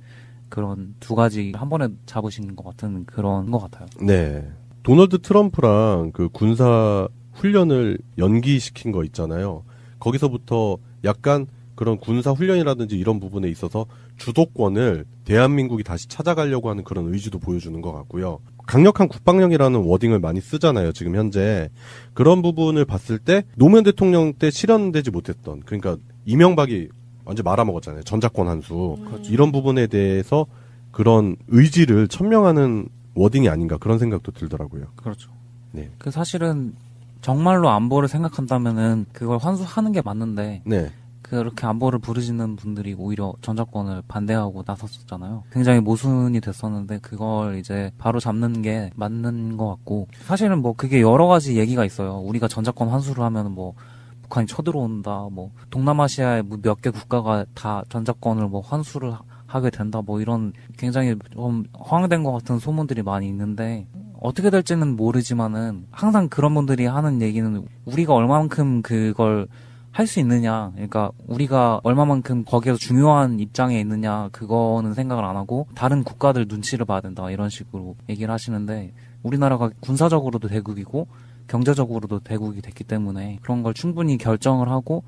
그런 두 가지 한 번에 잡으신 것 같은 그런 것 같아요. 네. 도널드 트럼프랑 그 군사 훈련을 연기시킨 거 있잖아요. 거기서부터 약간 그런 군사 훈련이라든지 이런 부분에 있어서 주도권을 대한민국이 다시 찾아가려고 하는 그런 의지도 보여주는 것 같고요. 강력한 국방력이라는 워딩을 많이 쓰잖아요, 지금 현재. 그런 부분을 봤을 때 노무현 대통령 때 실현되지 못했던, 그러니까 이명박이 완전 말아먹었잖아요. 전작권 한수. 이런 부분에 대해서 그런 의지를 천명하는 워딩이 아닌가 그런 생각도 들더라고요. 그렇죠. 네. 그 사실은 정말로 안보를 생각한다면은 그걸 환수하는 게 맞는데 네. 그렇게 안보를 부르시는 분들이 오히려 전작권을 반대하고 나섰었잖아요. 굉장히 모순이 됐었는데 그걸 이제 바로 잡는 게 맞는 것 같고 사실은 뭐 그게 여러 가지 얘기가 있어요. 우리가 전작권 환수를 하면 뭐 북한이 쳐들어온다, 뭐 동남아시아의 몇 개 국가가 다 전작권을 뭐 환수를 하게 된다, 뭐 이런 굉장히 좀 허황된 것 같은 소문들이 많이 있는데 어떻게 될지는 모르지만은 항상 그런 분들이 하는 얘기는 우리가 얼마만큼 그걸 할 수 있느냐, 그러니까 우리가 얼마만큼 거기에서 중요한 입장에 있느냐 그거는 생각을 안 하고 다른 국가들 눈치를 봐야 된다 이런 식으로 얘기를 하시는데 우리나라가 군사적으로도 대국이고 경제적으로도 대국이 됐기 때문에 그런 걸 충분히 결정을 하고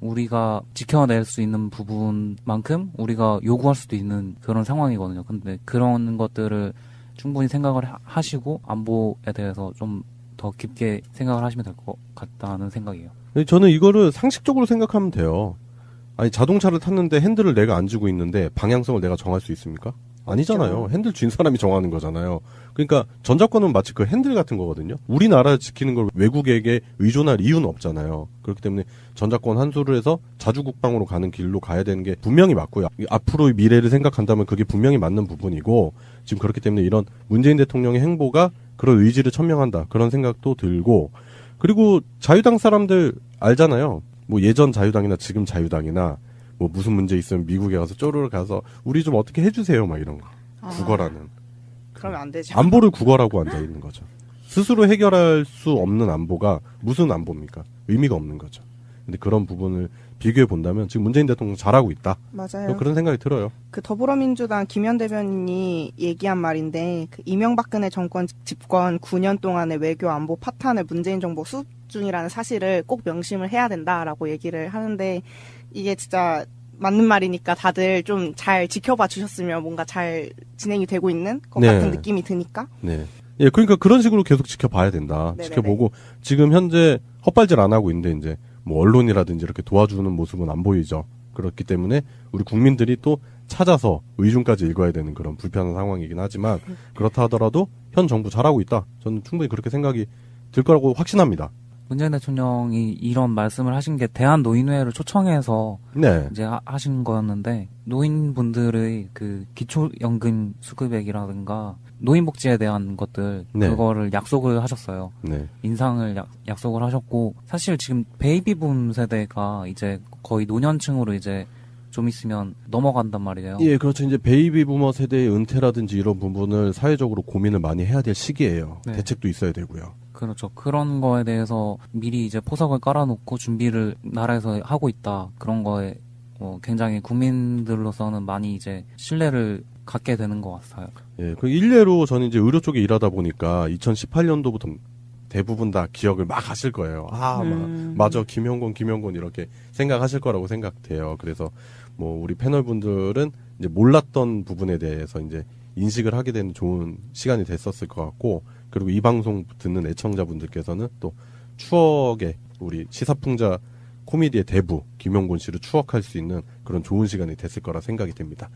우리가 지켜낼 수 있는 부분만큼 우리가 요구할 수도 있는 그런 상황이거든요. 근데 그런 것들을 충분히 생각을 하시고 안보에 대해서 좀 더 깊게 생각을 하시면 될 것 같다는 생각이에요. 저는 이거를 상식적으로 생각하면 돼요. 아니, 자동차를 탔는데 핸들을 내가 안 쥐고 있는데 방향성을 내가 정할 수 있습니까? 아니잖아요. 핸들 쥔 사람이 정하는 거잖아요. 그러니까 전작권은 마치 그 핸들 같은 거거든요. 우리나라를 지키는 걸 외국에게 의존할 이유는 없잖아요. 그렇기 때문에 전작권 환수를 해서 자주국방으로 가는 길로 가야 되는 게 분명히 맞고요. 앞으로의 미래를 생각한다면 그게 분명히 맞는 부분이고 지금 그렇기 때문에 이런 문재인 대통령의 행보가 그런 의지를 천명한다. 그런 생각도 들고 그리고 자유당 사람들 알잖아요. 뭐 예전 자유당이나 지금 자유당이나 뭐 무슨 문제 있으면 미국에 가서 쪼르르 가서 우리 좀 어떻게 해주세요 막 이런 거 국어라는 그러면 안 되죠. 안보를 국어라고 앉아 있는 거죠. 스스로 해결할 수 없는 안보가 무슨 안보입니까? 의미가 없는 거죠. 근데 그런 부분을 비교해 본다면 지금 문재인 대통령 잘하고 있다. 맞아요. 그런 생각이 들어요. 그 더불어민주당 김현 대변인이 얘기한 말인데 그 이명박근혜 정권 집권 9년 동안의 외교 안보 파탄을 문재인 정부 수습 중이라는 사실을 꼭 명심을 해야 된다라고 얘기를 하는데 이게 진짜 맞는 말이니까 다들 좀 잘 지켜봐 주셨으면 뭔가 잘 진행이 되고 있는 것 네. 같은 느낌이 드니까. 네. 예, 그러니까 그런 식으로 계속 지켜봐야 된다. 네네네. 지켜보고 지금 현재 헛발질 안 하고 있는데 이제 뭐 언론이라든지 이렇게 도와주는 모습은 안 보이죠. 그렇기 때문에 우리 국민들이 또 찾아서 의중까지 읽어야 되는 그런 불편한 상황이긴 하지만 그렇다 하더라도 현 정부 잘하고 있다. 저는 충분히 그렇게 생각이 들 거라고 확신합니다. 문재인 대통령이 이런 말씀을 하신 게 대한노인회를 초청해서 네. 이제 하신 거였는데 노인분들의 그 기초연금 수급액이라든가 노인복지에 대한 것들 네. 그거를 약속을 하셨어요. 네. 인상을 약속을 하셨고 사실 지금 베이비붐 세대가 이제 거의 노년층으로 이제 좀 있으면 넘어간단 말이에요. 예, 그렇죠. 이제 베이비 부머 세대의 은퇴라든지 이런 부분을 사회적으로 고민을 많이 해야 될 시기예요. 네. 대책도 있어야 되고요. 그렇죠. 그런 거에 대해서 미리 이제 포석을 깔아놓고 준비를 나라에서 하고 있다. 그런 거에 굉장히 국민들로서는 많이 이제 신뢰를 갖게 되는 것 같아요. 예, 그 일례로 저는 이제 의료 쪽에 일하다 보니까 2018년도부터 대부분 다 기억을 막 하실 거예요. 맞아. 김영곤 이렇게 생각하실 거라고 생각돼요. 그래서 뭐 우리 패널 분들은 이제 몰랐던 부분에 대해서 이제 인식을 하게 되는 좋은 시간이 됐었을 것 같고, 그리고 이 방송 듣는 애청자분들께서는 또 추억의 우리 시사풍자 코미디의 대부 김영곤 씨를 추억할 수 있는 그런 좋은 시간이 됐을 거라 생각이 됩니다.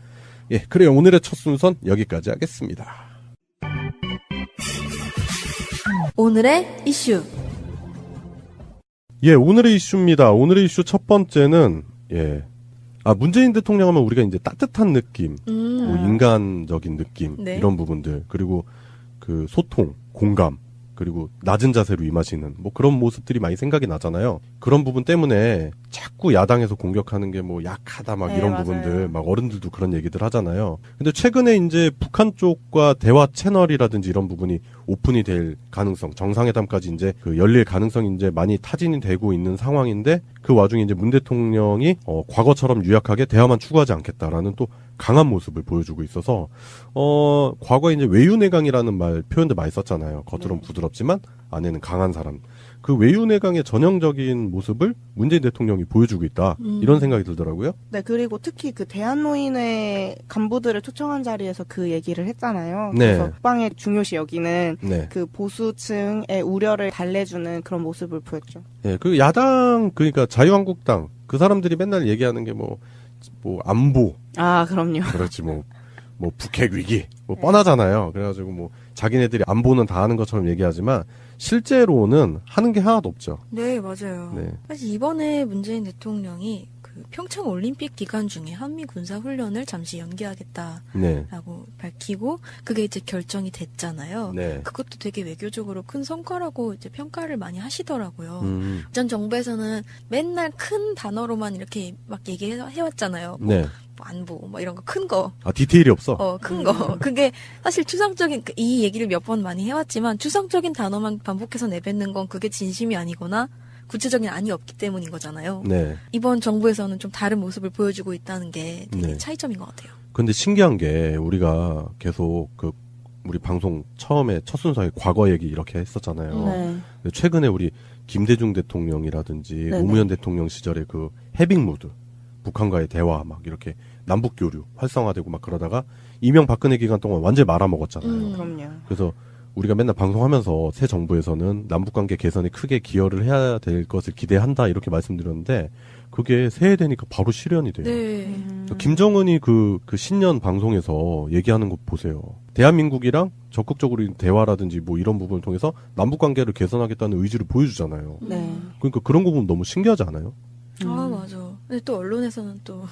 예, 그래요. 오늘의 첫 순서는 여기까지 하겠습니다. 오늘의 이슈. 예, 오늘의 이슈입니다. 오늘의 이슈 첫 번째는, 문재인 대통령 하면 우리가 이제 따뜻한 느낌, 뭐 인간적인 느낌, 네. 이런 부분들, 그리고 그 소통, 공감, 그리고 낮은 자세로 임하시는 뭐 그런 모습들이 많이 생각이 나잖아요. 그런 부분 때문에 자꾸 야당에서 공격하는 게 뭐 약하다 막 이런 맞아요. 부분들, 막 어른들도 그런 얘기들 하잖아요. 근데 최근에 이제 북한 쪽과 대화 채널이라든지 이런 부분이 오픈이 될 가능성, 정상회담까지 이제 그 열릴 가능성이 이제 많이 타진이 되고 있는 상황인데, 그 와중에 이제 문 대통령이 과거처럼 유약하게 대화만 추구하지 않겠다라는 또 강한 모습을 보여주고 있어서 과거에 이제 외유내강이라는 표현들 많이 썼잖아요. 겉으로는 부드럽지만 안에는 강한 사람. 그 외유내강의 전형적인 모습을 문재인 대통령이 보여주고 있다. 이런 생각이 들더라고요. 네, 그리고 특히 그 대한노인회 간부들을 초청한 자리에서 그 얘기를 했잖아요. 네. 그래서 국방의 중요시 여기는 네. 그 보수층의 우려를 달래주는 그런 모습을 보였죠. 예, 그 야당, 그러니까 자유한국당, 그 사람들이 맨날 얘기하는 게 뭐 안보. 아, 그럼요. 그렇지, 뭐 북핵 위기. 뭐 뻔하잖아요. 그래가지고 뭐 자기네들이 안보는 다 하는 것처럼 얘기하지만 실제로는 하는 게 하나도 없죠. 네, 맞아요. 네. 사실 이번에 문재인 대통령이 그 평창 올림픽 기간 중에 한미 군사 훈련을 잠시 연기하겠다라고 네. 밝히고 그게 이제 결정이 됐잖아요. 네. 그것도 되게 외교적으로 큰 성과라고 이제 평가를 많이 하시더라고요. 전 정부에서는 맨날 큰 단어로만 이렇게 막 얘기해왔잖아요. 네. 뭐 안보, 뭐 이런 거 큰 거. 디테일이 없어. 큰 거. 그게 사실 추상적인, 이 얘기를 몇 번 많이 해왔지만 추상적인 단어만 반복해서 내뱉는 건 그게 진심이 아니거나 구체적인 안이 없기 때문인 거잖아요. 네. 이번 정부에서는 좀 다른 모습을 보여주고 있다는 게 되게 네. 차이점인 것 같아요. 근데 신기한 게 우리가 계속 우리 방송 처음에 첫 순서에 과거 얘기 이렇게 했었잖아요. 네. 근데 최근에 우리 김대중 대통령이라든지 네네. 노무현 대통령 시절에 그 해빙 무드, 북한과의 대화 막 이렇게 남북 교류 활성화되고 막 그러다가 이명박근혜 기간 동안 완전히 말아먹었잖아요. 그럼요. 그래서 우리가 맨날 방송하면서 새 정부에서는 남북관계 개선에 크게 기여를 해야 될 것을 기대한다 이렇게 말씀드렸는데 그게 새해 되니까 바로 실현이 돼요. 네. 김정은이 그 신년 방송에서 얘기하는 거 보세요. 대한민국이랑 적극적으로 대화라든지 뭐 이런 부분을 통해서 남북관계를 개선하겠다는 의지를 보여주잖아요. 네. 그러니까 그런 거 보면 너무 신기하지 않아요? 맞아. 근데 또 언론에서는 또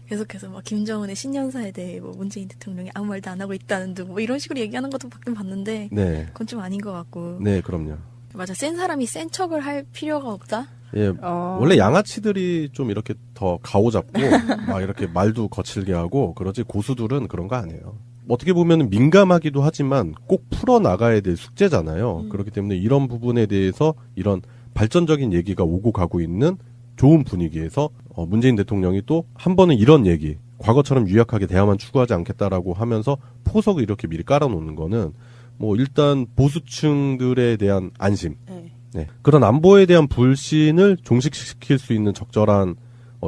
계속해서 막 김정은의 신년사에 대해 뭐 문재인 대통령이 아무 말도 안 하고 있다는 등 뭐 이런 식으로 얘기하는 것도 가끔 봤는데 네. 그건 좀 아닌 것 같고. 네, 그럼요. 맞아. 센 사람이 센 척을 할 필요가 없다? 예, 원래 양아치들이 좀 이렇게 더 가오잡고 막 이렇게 말도 거칠게 하고 그러지 고수들은 그런 거 아니에요. 어떻게 보면 민감하기도 하지만 꼭 풀어나가야 될 숙제잖아요. 그렇기 때문에 이런 부분에 대해서 이런 발전적인 얘기가 오고 가고 있는 좋은 분위기에서 문재인 대통령이 또 한 번은 이런 얘기, 과거처럼 유약하게 대화만 추구하지 않겠다라고 하면서 포석을 이렇게 미리 깔아놓는 거는 뭐 일단 보수층들에 대한 안심, 네. 그런 안보에 대한 불신을 종식시킬 수 있는 적절한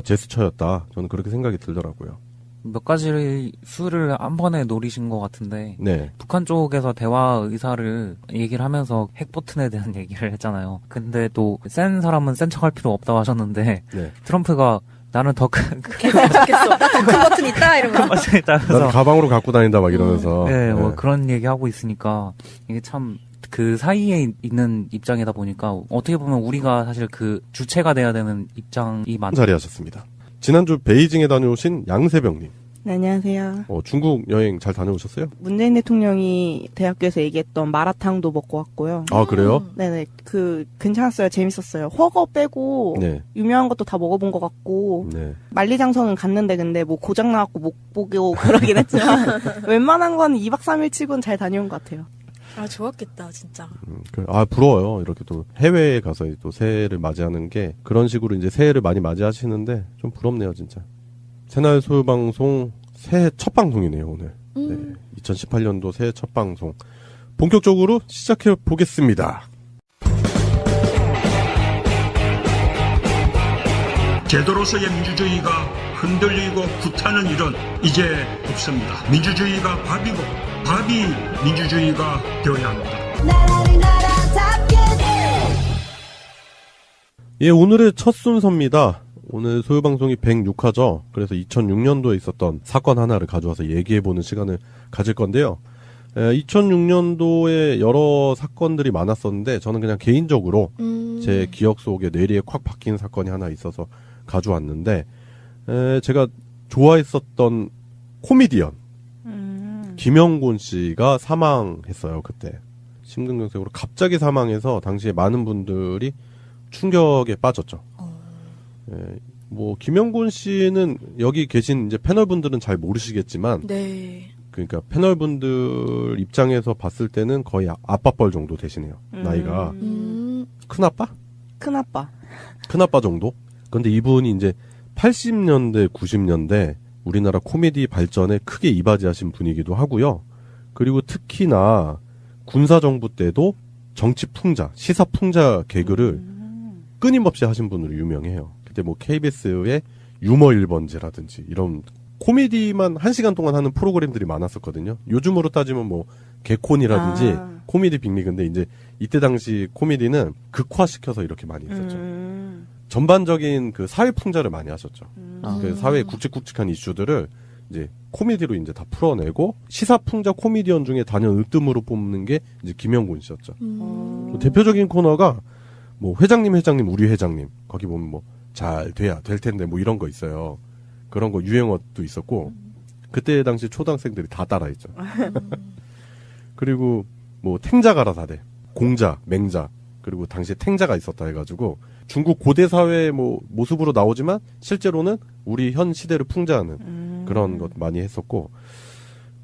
제스처였다. 저는 그렇게 생각이 들더라고요. 몇 가지 수를 한 번에 노리신 것 같은데 네. 북한 쪽에서 대화 의사를 얘기를 하면서 핵버튼에 대한 얘기를 했잖아요. 근데 또 센 사람은 센 척할 필요 없다고 하셨는데 네. 트럼프가 나는 더 큰 좋겠어. 큰 버튼 있다 이러면. 버튼 있다. 난 가방으로 갖고 다닌다 막 이러면서. 네, 뭐 그런 얘기 하고 있으니까 이게 참 그 사이에 있는 입장이다 보니까 어떻게 보면 우리가 사실 그 주체가 돼야 되는 입장이 많. 자리하셨습니다. 지난주 베이징에 다녀오신 양세병님. 네, 안녕하세요. 중국 여행 잘 다녀오셨어요? 문재인 대통령이 대학교에서 얘기했던 마라탕도 먹고 왔고요. 아, 그래요? 네네. 괜찮았어요. 재밌었어요. 허거 빼고, 네. 유명한 것도 다 먹어본 것 같고, 네. 만리장성은 갔는데 근데 뭐 고장 나갖고 못 보고 그러긴 했지만, 웬만한 건 2박 3일 치고는 잘 다녀온 것 같아요. 아, 좋았겠다, 진짜. 부러워요. 이렇게 또 해외에 가서 또 새해를 맞이하는 게 그런 식으로 이제 새해를 많이 맞이하시는데 좀 부럽네요, 진짜. 새날 소유방송 새해 첫 방송이네요, 오늘. 네. 2018년도 새해 첫 방송. 본격적으로 시작해 보겠습니다. 제도로서의 민주주의가 흔들리고 구타는 일은 이제 없습니다. 민주주의가 밥이고 밥이 민주주의가 되어야 합니다. 예, 오늘의 첫 순서입니다. 오늘 소유방송이 106화죠. 그래서 2006년도에 있었던 사건 하나를 가져와서 얘기해보는 시간을 가질 건데요. 2006년도에 여러 사건들이 많았었는데 저는 그냥 개인적으로 제 기억 속에 뇌리에 콱 박힌 사건이 하나 있어서 가져왔는데 제가 좋아했었던 코미디언 김영곤 씨가 사망했어요. 그때 심근경색으로 갑자기 사망해서 당시에 많은 분들이 충격에 빠졌죠. 뭐 김영곤 씨는 여기 계신 이제 패널분들은 잘 모르시겠지만, 네. 그러니까 패널분들 입장에서 봤을 때는 거의 아빠뻘 정도 되시네요. 나이가 큰아빠? 큰아빠 정도. 근데 이분이 이제 80년대, 90년대 우리나라 코미디 발전에 크게 이바지하신 분이기도 하고요. 그리고 특히나 군사정부 때도 정치 풍자, 시사 풍자 개그를 끊임없이 하신 분으로 유명해요. 그때 뭐 KBS의 유머 1번지라든지 이런 코미디만 1시간 동안 하는 프로그램들이 많았었거든요. 요즘으로 따지면 뭐 개콘이라든지 코미디 빅리그인데 이제 이때 당시 코미디는 극화시켜서 이렇게 많이 했었죠. 전반적인 그 사회 풍자를 많이 하셨죠. 그 사회 굵직굵직한 이슈들을 이제 코미디로 이제 다 풀어내고 시사 풍자 코미디언 중에 단연 으뜸으로 뽑는 게 이제 김영곤 씨였죠. 뭐 대표적인 코너가 뭐 회장님 우리 회장님 거기 보면 뭐 잘 돼야 될 텐데 뭐 이런 거 있어요. 그런 거 유행어도 있었고 그때 당시 초등학생들이 다 따라했죠. 그리고 뭐 탱자가라 사대, 공자, 맹자 그리고 당시에 탱자가 있었다 해가지고 중국 고대 사회 뭐 모습으로 나오지만 실제로는 우리 현 시대를 풍자하는 그런 것 많이 했었고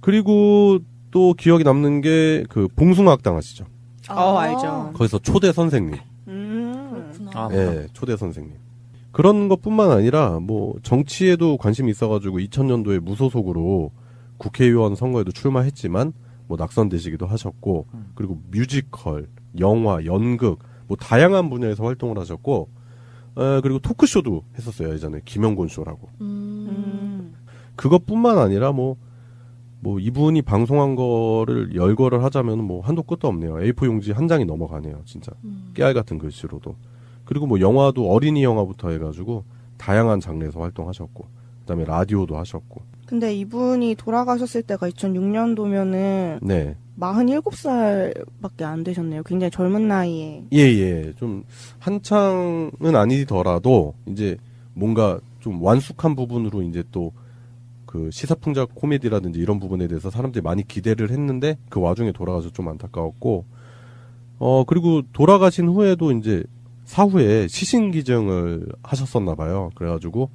그리고 또 기억이 남는 게 그 봉숭아학당 아시죠? 알죠. 거기서 초대 선생님. 그렇구나. 네, 초대 선생님. 그런 것뿐만 아니라 뭐 정치에도 관심이 있어가지고 2000년도에 무소속으로 국회의원 선거에도 출마했지만 뭐 낙선되시기도 하셨고 그리고 뮤지컬, 영화, 연극 뭐 다양한 분야에서 활동을 하셨고 그리고 토크쇼도 했었어요. 예전에 김영곤 쇼라고. 그것뿐만 아니라 뭐 이분이 방송한 거를 열거를 하자면 뭐 한도 끝도 없네요. A4 용지 한 장이 넘어가네요. 진짜 깨알 같은 글씨로도. 그리고 뭐 영화도 어린이 영화부터 해가지고 다양한 장르에서 활동하셨고 그다음에 라디오도 하셨고. 근데 이분이 돌아가셨을 때가 2006년도면은 네. 47살밖에 안 되셨네요. 굉장히 젊은 나이에. 예. 좀 한창은 아니더라도 이제 뭔가 좀 완숙한 부분으로 이제 또 그 시사풍자 코미디라든지 이런 부분에 대해서 사람들이 많이 기대를 했는데 그 와중에 돌아가서 좀 안타까웠고 그리고 돌아가신 후에도 이제 사후에 시신 기증을 하셨었나 봐요. 그래가지고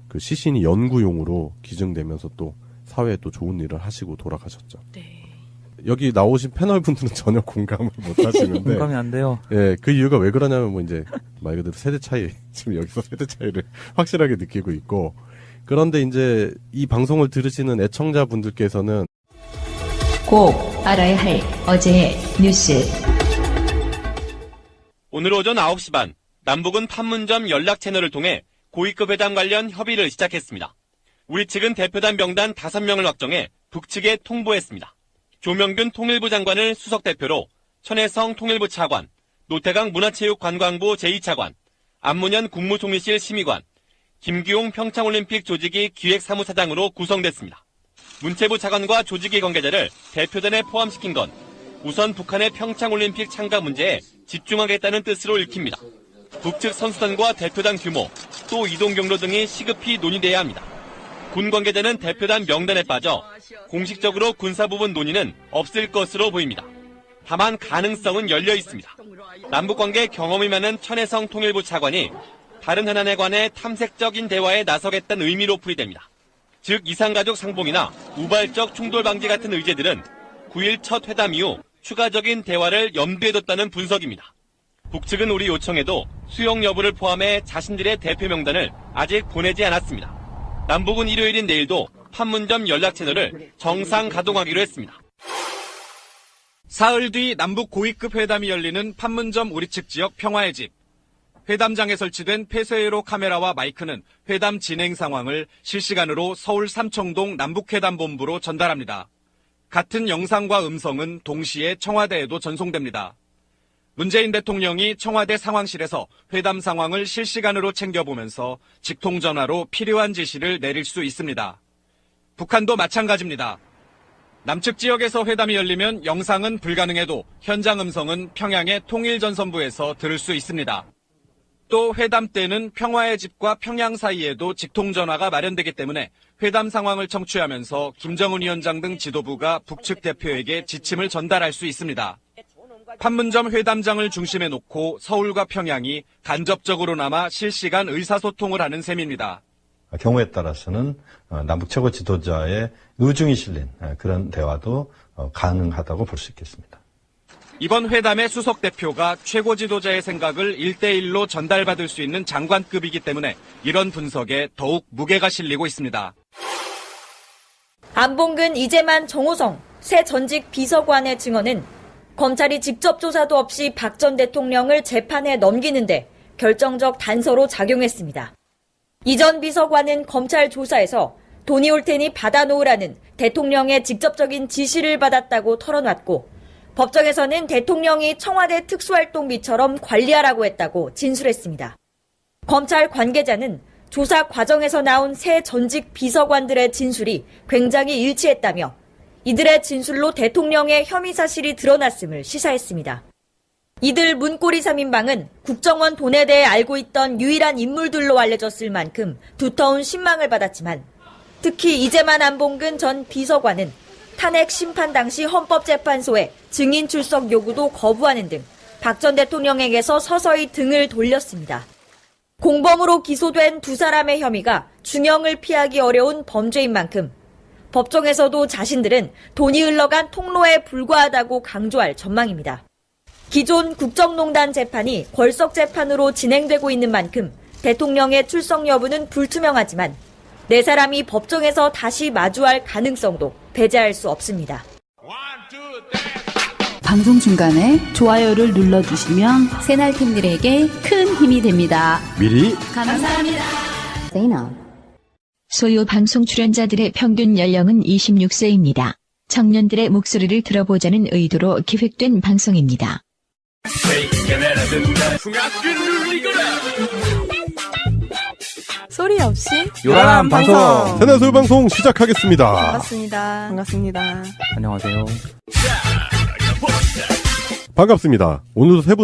그 시신이 연구용으로 기증되면서 또 사회에 또 좋은 일을 하시고 돌아가셨죠. 네. 여기 나오신 패널 분들은 전혀 공감을 못 하시는데. 공감이 안 돼요. 예, 그 이유가 왜 그러냐면 뭐 이제 말 그대로 세대 차이, 지금 여기서 세대 차이를 확실하게 느끼고 있고. 그런데 이제 이 방송을 들으시는 애청자분들께서는 꼭 알아야 할 어제의 뉴스. 오늘 오전 9시 반 남북은 판문점 연락 채널을 통해 고위급 회담 관련 협의를 시작했습니다. 우리 측은 대표단 명단 5명을 확정해 북측에 통보했습니다. 조명균 통일부 장관을 수석대표로 천혜성 통일부 차관, 노태강 문화체육관광부 제2차관, 안문현 국무총리실 심의관, 김규홍 평창올림픽 조직위 기획사무사장으로 구성됐습니다. 문체부 차관과 조직위 관계자를 대표단에 포함시킨 건 우선 북한의 평창올림픽 참가 문제에 집중하겠다는 뜻으로 읽힙니다. 북측 선수단과 대표단 규모, 또 이동 경로 등이 시급히 논의돼야 합니다. 군 관계자는 대표단 명단에 빠져 공식적으로 군사 부분 논의는 없을 것으로 보입니다. 다만 가능성은 열려 있습니다. 남북관계 경험이 많은 천혜성 통일부 차관이 다른 현안에 관해 탐색적인 대화에 나서겠다는 의미로 풀이됩니다. 즉 이산가족 상봉이나 우발적 충돌 방지 같은 의제들은 9일 첫 회담 이후 추가적인 대화를 염두에 뒀다는 분석입니다. 북측은 우리 요청에도 수용 여부를 포함해 자신들의 대표 명단을 아직 보내지 않았습니다. 남북은 일요일인 내일도 판문점 연락 채널을 정상 가동하기로 했습니다. 사흘 뒤 남북 고위급 회담이 열리는 판문점 우리측 지역 평화의 집. 회담장에 설치된 폐쇄회로 카메라와 마이크는 회담 진행 상황을 실시간으로 서울 삼청동 남북회담본부로 전달합니다. 같은 영상과 음성은 동시에 청와대에도 전송됩니다. 문재인 대통령이 청와대 상황실에서 회담 상황을 실시간으로 챙겨보면서 직통전화로 필요한 지시를 내릴 수 있습니다. 북한도 마찬가지입니다. 남측 지역에서 회담이 열리면 영상은 불가능해도 현장 음성은 평양의 통일전선부에서 들을 수 있습니다. 또 회담 때는 평화의 집과 평양 사이에도 직통전화가 마련되기 때문에 회담 상황을 청취하면서 김정은 위원장 등 지도부가 북측 대표에게 지침을 전달할 수 있습니다. 판문점 회담장을 중심에 놓고 서울과 평양이 간접적으로나마 실시간 의사소통을 하는 셈입니다. 경우에 따라서는 남북 최고 지도자의 의중이 실린 그런 대화도 가능하다고 볼 수 있겠습니다. 이번 회담의 수석 대표가 최고 지도자의 생각을 1대1로 전달받을 수 있는 장관급이기 때문에 이런 분석에 더욱 무게가 실리고 있습니다. 안봉근, 이재만, 정호성 새 전직 비서관의 증언은 검찰이 직접 조사도 없이 박 전 대통령을 재판에 넘기는데 결정적 단서로 작용했습니다. 이 전 비서관은 검찰 조사에서 돈이 올 테니 받아놓으라는 대통령의 직접적인 지시를 받았다고 털어놨고 법정에서는 대통령이 청와대 특수활동비처럼 관리하라고 했다고 진술했습니다. 검찰 관계자는 조사 과정에서 나온 새 전직 비서관들의 진술이 굉장히 일치했다며 이들의 진술로 대통령의 혐의 사실이 드러났음을 시사했습니다. 이들 문고리 3인방은 국정원 돈에 대해 알고 있던 유일한 인물들로 알려졌을 만큼 두터운 신망을 받았지만 특히 이재만 안봉근 전 비서관은 탄핵 심판 당시 헌법재판소에 증인 출석 요구도 거부하는 등 박 전 대통령에게서 서서히 등을 돌렸습니다. 공범으로 기소된 두 사람의 혐의가 중형을 피하기 어려운 범죄인 만큼 법정에서도 자신들은 돈이 흘러간 통로에 불과하다고 강조할 전망입니다. 기존 국정농단 재판이 벌석 재판으로 진행되고 있는 만큼 대통령의 출석 여부는 불투명하지만 네 사람이 법정에서 다시 마주할 가능성도 배제할 수 없습니다. 방송 중간에 좋아요를 눌러주시면 새날팀들에게 큰 힘이 됩니다. 미리 감사합니다. 소유 방송 출연자들의 평균 연령은 26세입니다. 청년들의 목소리를 들어보자는 의도로 기획된 방송입니다. 소리 없이 요란한 방송. 새날 소유 방송 시작하겠습니다. 반갑습니다. 반갑습니다. 안녕하세요. 반갑습니다. 오늘도 세 분